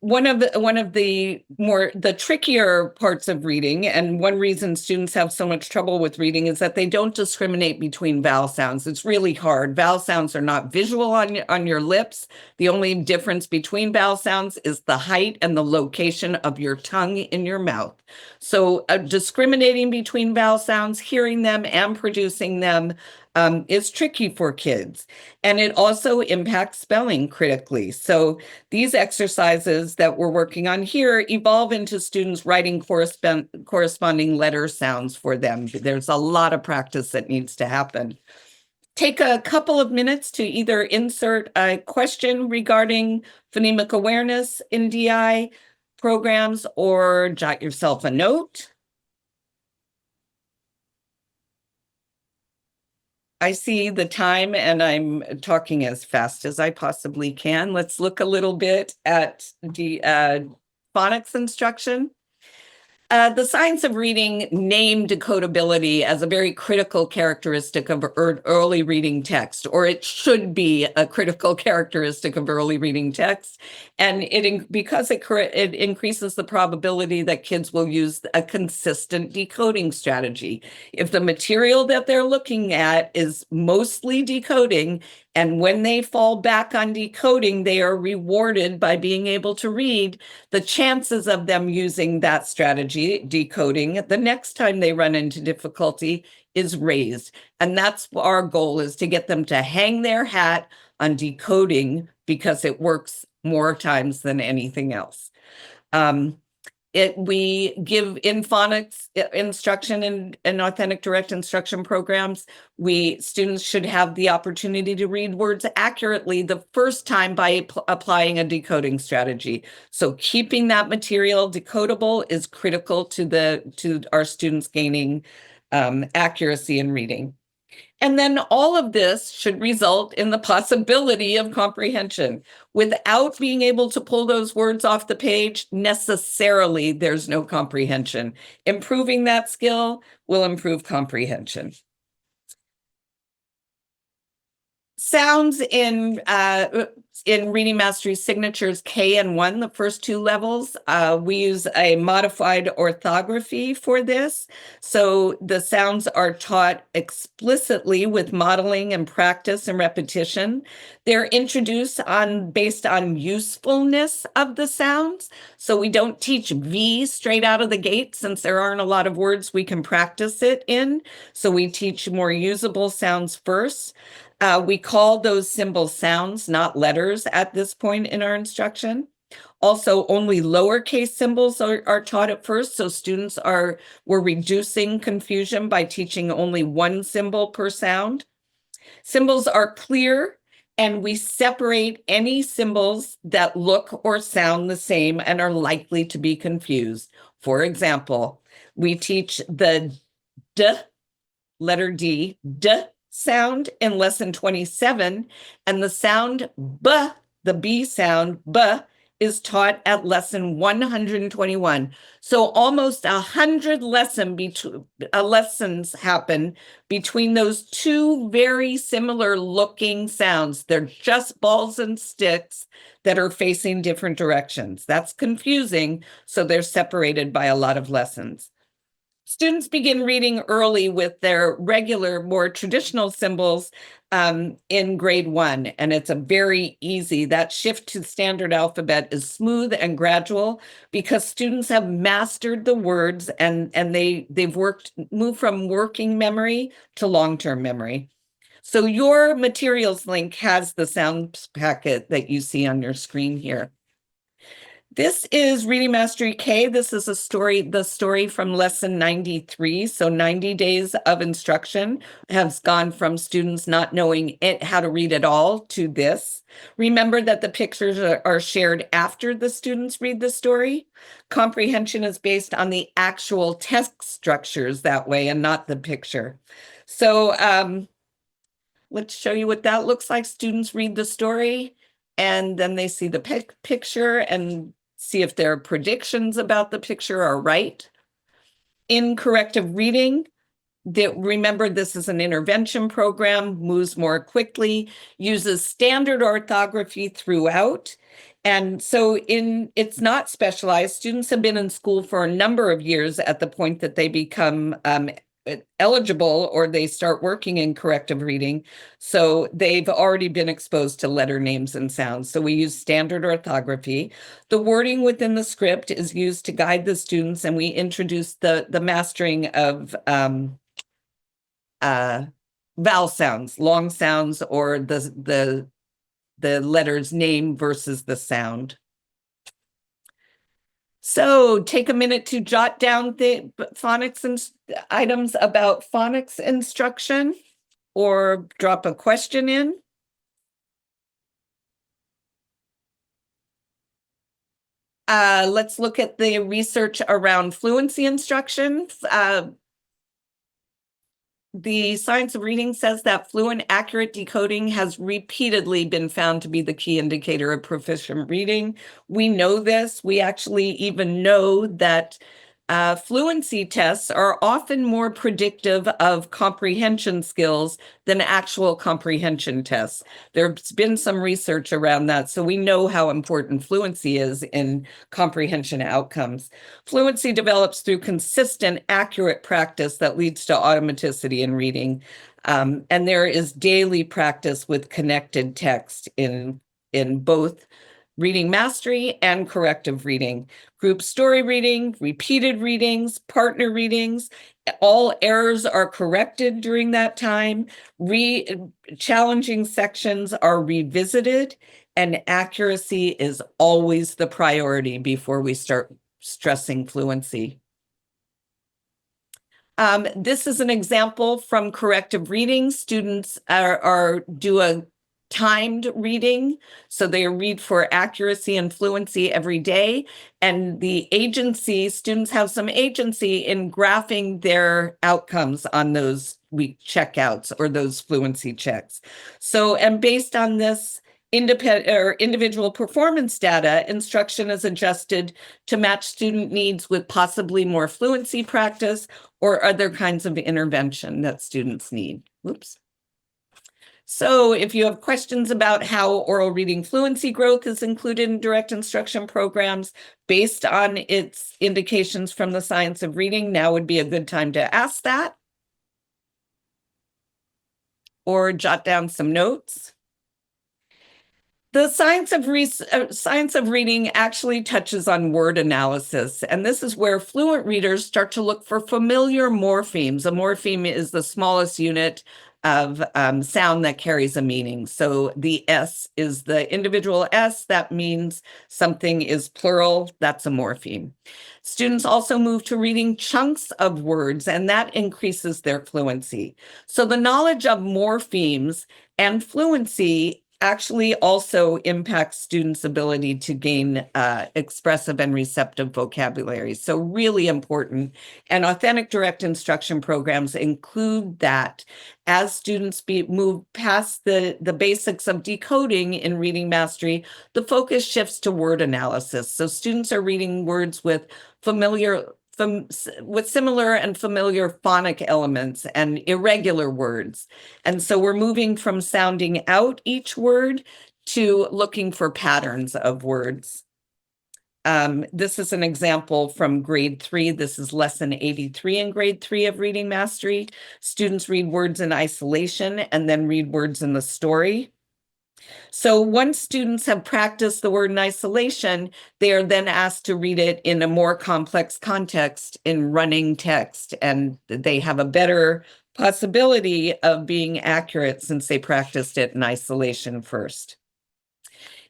One of the trickier parts of reading, and one reason students have so much trouble with reading, is that they don't discriminate between vowel sounds. It's really hard. Vowel sounds are not visual on your lips. The only difference between vowel sounds is the height and the location of your tongue in your mouth. So discriminating between vowel sounds, hearing them and producing them is tricky for kids. And it also impacts spelling critically. So these exercises that we're working on here evolve into students writing corresponding letter sounds for them. There's a lot of practice that needs to happen. Take a couple of minutes to either insert a question regarding phonemic awareness in DI programs or jot yourself a note. I see the time and I'm talking as fast as I possibly can. Let's look a little bit at the phonics instruction. The science of reading named decodability as a very critical characteristic of early reading text, or it should be a critical characteristic of early reading text. And because it increases the probability that kids will use a consistent decoding strategy. If the material that they're looking at is mostly decoding, and when they fall back on decoding, they are rewarded by being able to read, the chances of them using that strategy, decoding, the next time they run into difficulty is raised. And that's our goal, is to get them to hang their hat on decoding because it works more times than anything else. We give in phonics instruction and authentic direct instruction programs. Students should have the opportunity to read words accurately the first time by applying a decoding strategy. So keeping that material decodable is critical to our students gaining accuracy in reading. And then all of this should result in the possibility of comprehension. Without being able to pull those words off the page, necessarily there's no comprehension. Improving that skill will improve comprehension. Sounds in Reading Mastery Signatures K and 1, the first 2 levels, we use a modified orthography for this. So the sounds are taught explicitly with modeling and practice and repetition. They're introduced based on usefulness of the sounds. So we don't teach V straight out of the gate, since there aren't a lot of words we can practice it in. So we teach more usable sounds first. We call those symbol sounds, not letters, at this point in our instruction. Also, only lowercase symbols are taught at first, so students we're reducing confusion by teaching only one symbol per sound. Symbols are clear, and we separate any symbols that look or sound the same and are likely to be confused. For example, we teach the D, letter D, D sound in lesson 27, and the sound B, the B sound, B, is taught at lesson 121. So almost 100 lessons happen between those two very similar looking sounds. They're just balls and sticks that are facing different directions. That's confusing, so they're separated by a lot of lessons. Students begin reading early with their regular, more traditional symbols in grade 1, and it's a very easy. That shift to standard alphabet is smooth and gradual because students have mastered the words and they've moved from working memory to long-term memory. So your materials link has the sound packet that you see on your screen here. This is Reading Mastery K. This is the story from lesson 93. So 90 days of instruction has gone from students not knowing how to read at all to this. Remember that the pictures are shared after the students read the story. Comprehension is based on the actual text structures that way and not the picture. So let's show you what that looks like. Students read the story and then they see the picture and see if their predictions about the picture are right. In corrective reading, remember this is an intervention program, moves more quickly, uses standard orthography throughout. And so it's not specialized. Students have been in school for a number of years at the point that they become eligible or they start working in corrective reading. So they've already been exposed to letter names and sounds. So we use standard orthography. The wording within the script is used to guide the students, and we introduce the mastering of vowel sounds, long sounds, or the letter's name versus the sound. So take a minute to jot down the phonics and items about phonics instruction, or drop a question in. Let's look at the research around fluency instruction. The science of reading says that fluent, accurate decoding has repeatedly been found to be the key indicator of proficient reading. We know this. We actually even know that fluency tests are often more predictive of comprehension skills than actual comprehension tests. There's been some research around that, so we know how important fluency is in comprehension outcomes. Fluency develops through consistent, accurate practice that leads to automaticity in reading. And there is daily practice with connected text in both reading mastery and corrective reading, group story reading, repeated readings, partner readings. All errors are corrected during that time. Challenging sections are revisited, and accuracy is always the priority before we start stressing fluency. This is an example from corrective reading. Students do a timed reading, so they read for accuracy and fluency every day, and students have some agency in graphing their outcomes on those week checkouts or those fluency checks. So, and based on this individual performance data, instruction is adjusted to match student needs with possibly more fluency practice or other kinds of intervention that students need. Whoops. So if you have questions about how oral reading fluency growth is included in direct instruction programs based on its indications from the science of reading, now would be a good time to ask that. Or jot down some notes. The science of reading actually touches on word analysis, and this is where fluent readers start to look for familiar morphemes. A morpheme is the smallest unit of sound that carries a meaning. So the S is the individual S. That means something is plural. That's a morpheme. Students also move to reading chunks of words, and that increases their fluency. So the knowledge of morphemes and fluency actually also impacts students' ability to gain expressive and receptive vocabulary. So really important. And authentic direct instruction programs include that. As students move past the basics of decoding in reading mastery, the focus shifts to word analysis. So students are reading words with similar and familiar phonic elements and irregular words. And so we're moving from sounding out each word to looking for patterns of words. This is an example from grade 3. This is lesson 83 in grade 3 of reading mastery. Students read words in isolation and then read words in the story. So once students have practiced the word in isolation, they are then asked to read it in a more complex context in running text, and they have a better possibility of being accurate since they practiced it in isolation first.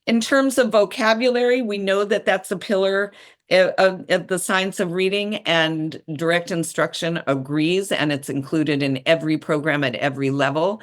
In terms of vocabulary, we know that that's a pillar of the science of reading, and direct instruction agrees, and it's included in every program at every level.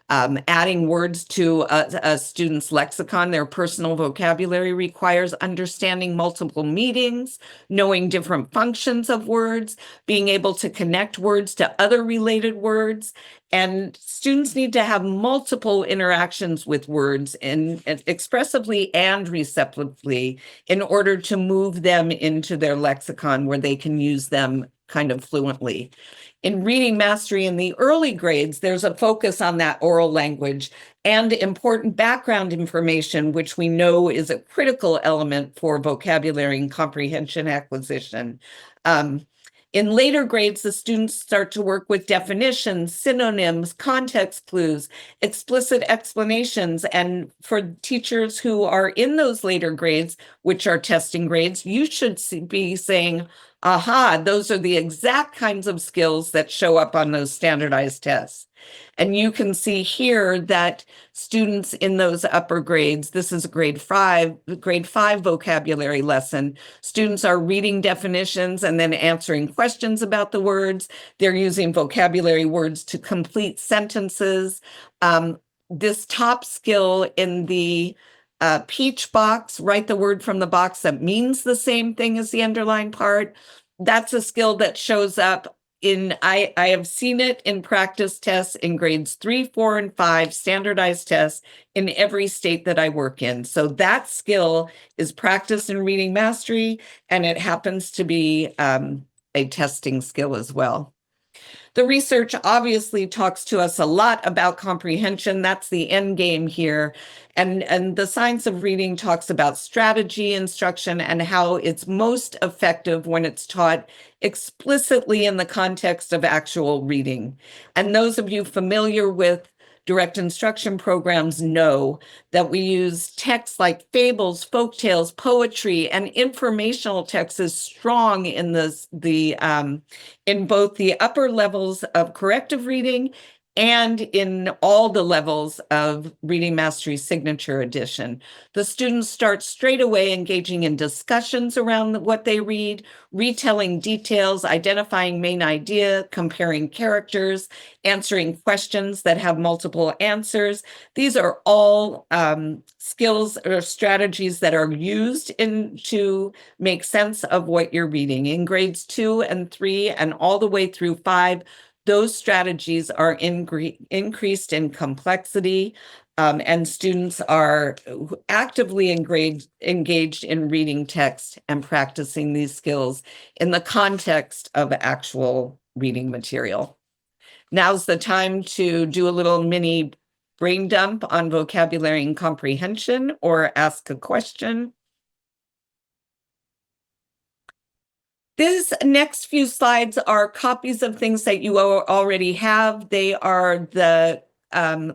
Adding words to a student's lexicon, their personal vocabulary, requires understanding multiple meanings, knowing different functions of words, being able to connect words to other related words. And students need to have multiple interactions with words and expressively and receptively in order to move them into their lexicon where they can use them kind of fluently. In reading mastery in the early grades, there's a focus on that oral language and important background information, which we know is a critical element for vocabulary and comprehension acquisition. In later grades, the students start to work with definitions, synonyms, context clues, explicit explanations. And for teachers who are in those later grades, which are testing grades, you should be saying, aha, those are the exact kinds of skills that show up on those standardized tests. And you can see here that students in those upper grades, this is a grade 5 vocabulary lesson. Students are reading definitions and then answering questions about the words. They're using vocabulary words to complete sentences. This top skill in the peach box, write the word from the box that means the same thing as the underlined part. That's a skill that shows up I have seen it in practice tests in grades 3, 4, and 5, standardized tests in every state that I work in. So that skill is practiced in reading mastery, and it happens to be a testing skill as well. The research obviously talks to us a lot about comprehension. That's the end game here. And the science of reading talks about strategy instruction and how it's most effective when it's taught explicitly in the context of actual reading. And those of you familiar with direct instruction programs know that we use texts like fables, folktales, poetry, and informational text is strong in in both the upper levels of corrective reading and in all the levels of Reading Mastery Signature Edition. The students start straight away engaging in discussions around what they read, retelling details, identifying main idea, comparing characters, answering questions that have multiple answers. These are all skills or strategies that are used to make sense of what you're reading. In grades 2 and 3 and all the way through 5, those strategies are increased in complexity, and students are actively engaged in reading text and practicing these skills in the context of actual reading material. Now's the time to do a little mini brain dump on vocabulary and comprehension or ask a question. These next few slides are copies of things that you already have. They are the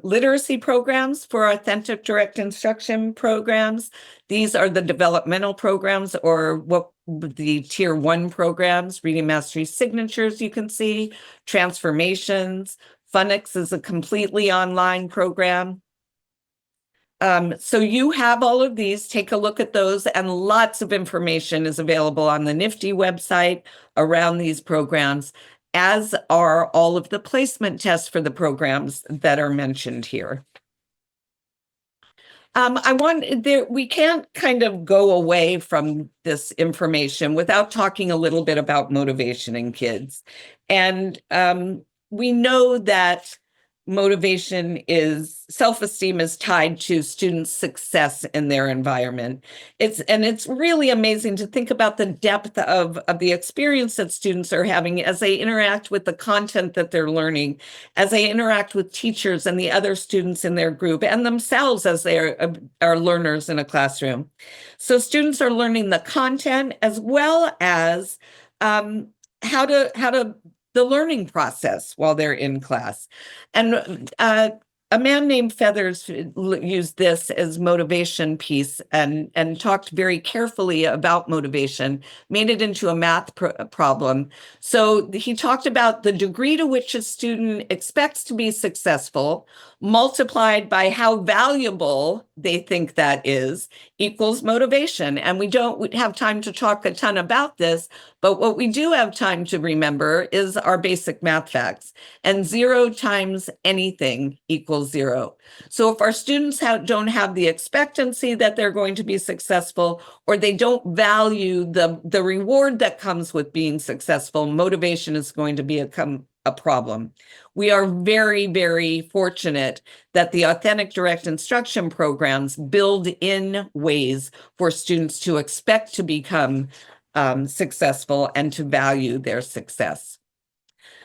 literacy programs for authentic direct instruction programs. These are the developmental programs, or what the tier 1 programs, reading mastery signatures, you can see, transformations, Phonics is a completely online program. So you have all of these, take a look at those, and lots of information is available on the Nifty website around these programs, as are all of the placement tests for the programs that are mentioned here. We can't kind of go away from this information without talking a little bit about motivation in kids. And we know that self-esteem is tied to students' success in their environment. It's really amazing to think about the depth of the experience that students are having as they interact with the content that they're learning, as they interact with teachers and the other students in their group, and themselves as they are learners in a classroom. So students are learning the content as well as how to the learning process while they're in class. And a man named Feathers used this as motivation piece and talked very carefully about motivation, made it into a math problem. So he talked about the degree to which a student expects to be successful multiplied by how valuable they think that is equals motivation. And we don't have time to talk a ton about this, but what we do have time to remember is our basic math facts. And 0 times anything equals 0. So if our students don't have the expectancy that they're going to be successful, or they don't value the reward that comes with being successful, motivation is going to become a problem. We are very, very fortunate that the authentic direct instruction programs build in ways for students to expect to become successful and to value their success.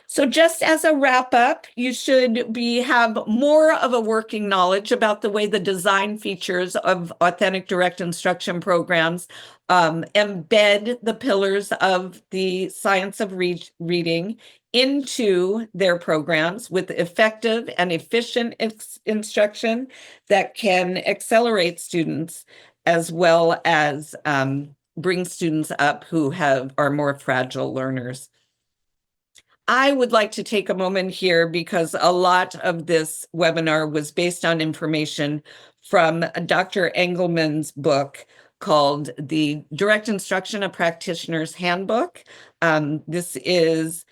So just as a wrap up, you should have more of a working knowledge about the way the design features of authentic direct instruction programs embed the pillars of the science of reading into their programs with effective and efficient instruction that can accelerate students as well as bring students up who are more fragile learners. I would like to take a moment here because a lot of this webinar was based on information from Dr. Engelman's book called The Direct Instruction, a Practitioner's Handbook. This is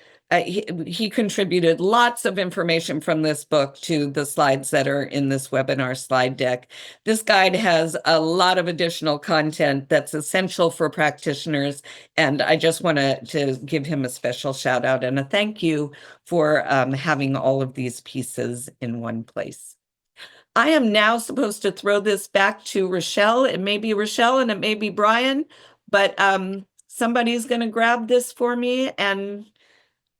he contributed lots of information from this book to the slides that are in this webinar slide deck. This guide has a lot of additional content that's essential for practitioners, and I just want to give him a special shout out and a thank you for having all of these pieces in one place. I am now supposed to throw this back to Rochelle. It may be Rochelle and it may be Brian, but somebody's going to grab this for me and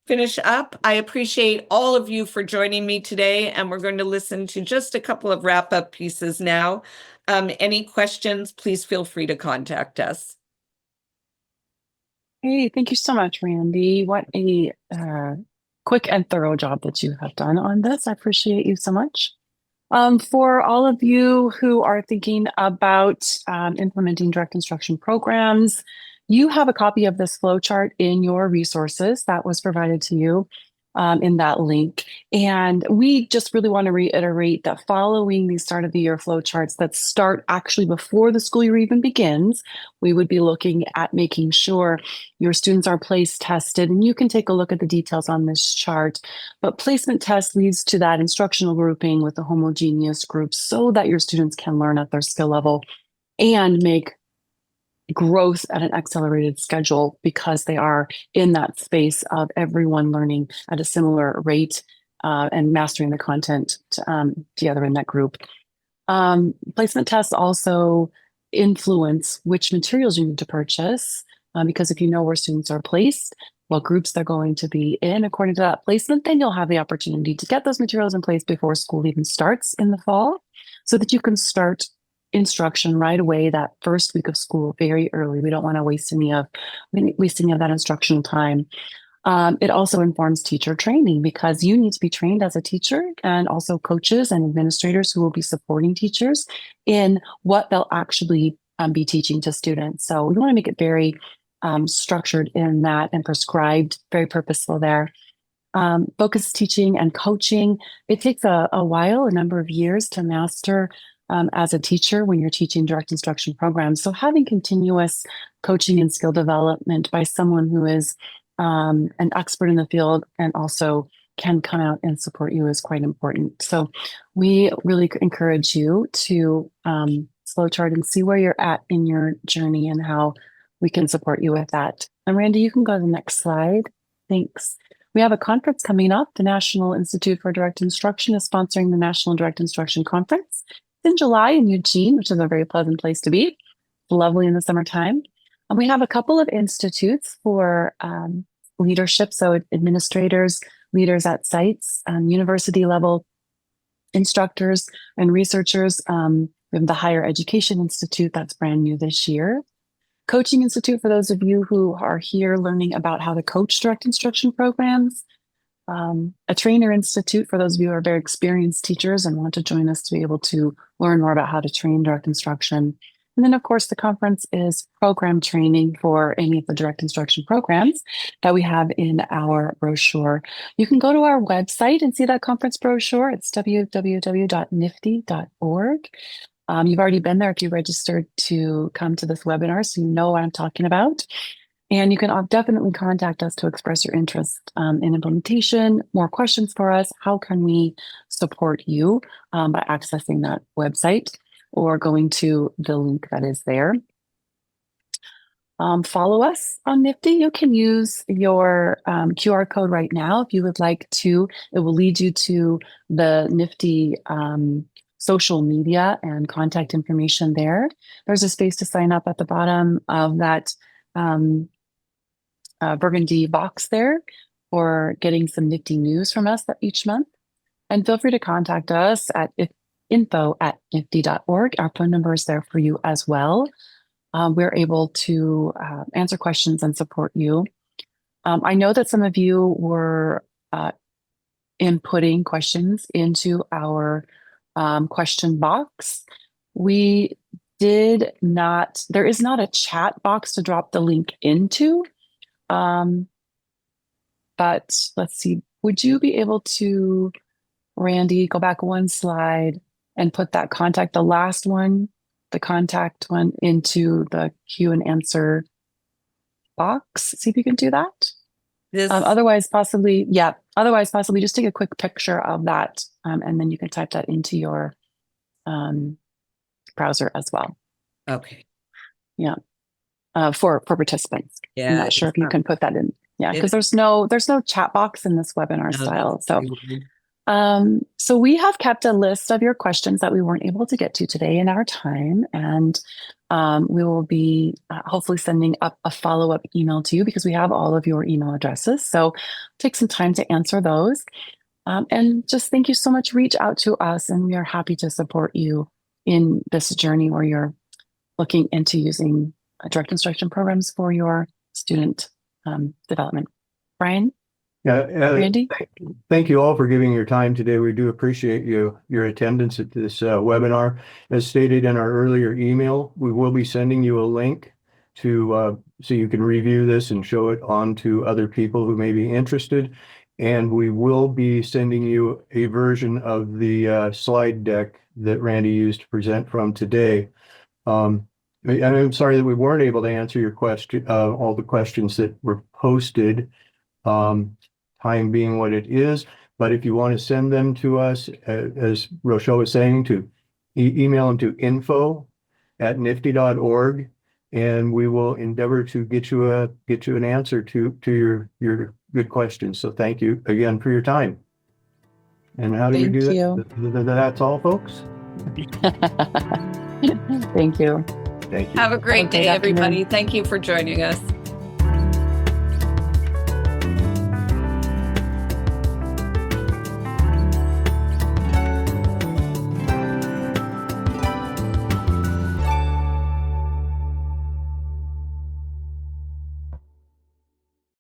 finish up. I appreciate all of you for joining me today, and we're going to listen to just a couple of wrap-up pieces now. Any questions, please feel free to contact us. Hey, thank you so much, Randy. What a quick and thorough job that you have done on this. I appreciate you so much. For all of you who are thinking about implementing direct instruction programs, you have a copy of this flowchart in your resources that was provided to you in that link. And we just really want to reiterate that following these start of the year flowcharts that start actually before the school year even begins, we would be looking at making sure your students are place tested. And you can take a look at the details on this chart. But placement test leads to that instructional grouping with the homogeneous groups so that your students can learn at their skill level and make growth at an accelerated schedule because they are in that space of everyone learning at a similar rate and mastering the content together in that group. Placement tests also influence which materials you need to purchase because if you know where students are placed, what groups they're going to be in according to that placement, then you'll have the opportunity to get those materials in place before school even starts in the fall so that you can start instruction right away that first week of school very early. We don't want to waste any of that instructional time. It also informs teacher training because you need to be trained as a teacher and also coaches and administrators who will be supporting teachers in what they'll actually be teaching to students. So we want to make it very structured in that and prescribed, very purposeful there. focused teaching and coaching. It takes a while, a number of years to master as a teacher when you're teaching direct instruction programs. So having continuous coaching and skill development by someone who is an expert in the field and also can come out and support you is quite important. So we really encourage you to slow chart and see where you're at in your journey and how we can support you with that. And Randy, you can go to the next slide. Thanks. We have a conference coming up. The National Institute for Direct Instruction is sponsoring the National Direct Instruction Conference. It's in July in Eugene, which is a very pleasant place to be. Lovely in the summertime. And we have a couple of institutes for leadership, so administrators, leaders at sites, university level instructors and researchers. We have the Higher Education Institute that's brand new this year. Coaching Institute for those of you who are here learning about how to coach direct instruction programs. A Trainer Institute for those of you who are very experienced teachers and want to join us to be able to learn more about how to train direct instruction. And then, of course, the conference is program training for any of the direct instruction programs that we have in our brochure. You can go to our website and see that conference brochure. It's www.nifty.org. You've already been there if you registered to come to this webinar, so you know what I'm talking about. And you can definitely contact us to express your interest in implementation, more questions for us. How can we support you by accessing that website or going to the link that is there? Follow us on Nifty. You can use your QR code right now if you would like to. It will lead you to the Nifty social media and contact information there. There's a space to sign up at the bottom of that burgundy box there for getting some Nifty news from us each month. And feel free to contact us at info@nifty.org. Our phone number is there for you as well. We're able to answer questions and support you. I know that some of you were inputting questions into our question box. There is not a chat box to drop the link into. But let's see, would you be able to, Randy, go back one slide and put that contact, the last one, the contact one into the Q and answer box? See if you can do that. Otherwise, possibly just take a quick picture of that and then you can type that into your browser as well. Okay. Yeah. For participants. Yeah. I'm not sure if you can put that in. Yeah, because there's no chat box in this webinar style. So we have kept a list of your questions that we weren't able to get to today in our time, and we will be hopefully sending up a follow-up email to you because we have all of your email addresses. So take some time to answer those. And just thank you so much. Reach out to us and we are happy to support you in this journey where you're looking into using direct instruction programs for your student development. Brian? Yeah, Randy? Thank you all for giving your time today. We do appreciate your attendance at this webinar. As stated in our earlier email, we will be sending you a link to so you can review this and show it on to other people who may be interested. And we will be sending you a version of the slide deck that Randy used to present from today. And I'm sorry that we weren't able to answer your question, all the questions that were posted. Time being what it is, but if you want to send them to us, as Rochelle was saying, to email them to info@nifty.org, and we will endeavor to get you an answer to your good questions. So thank you again for your time. And how do we do that? That's all, folks. Thank you. Thank you. Have a great day, everybody. Thank you for joining us.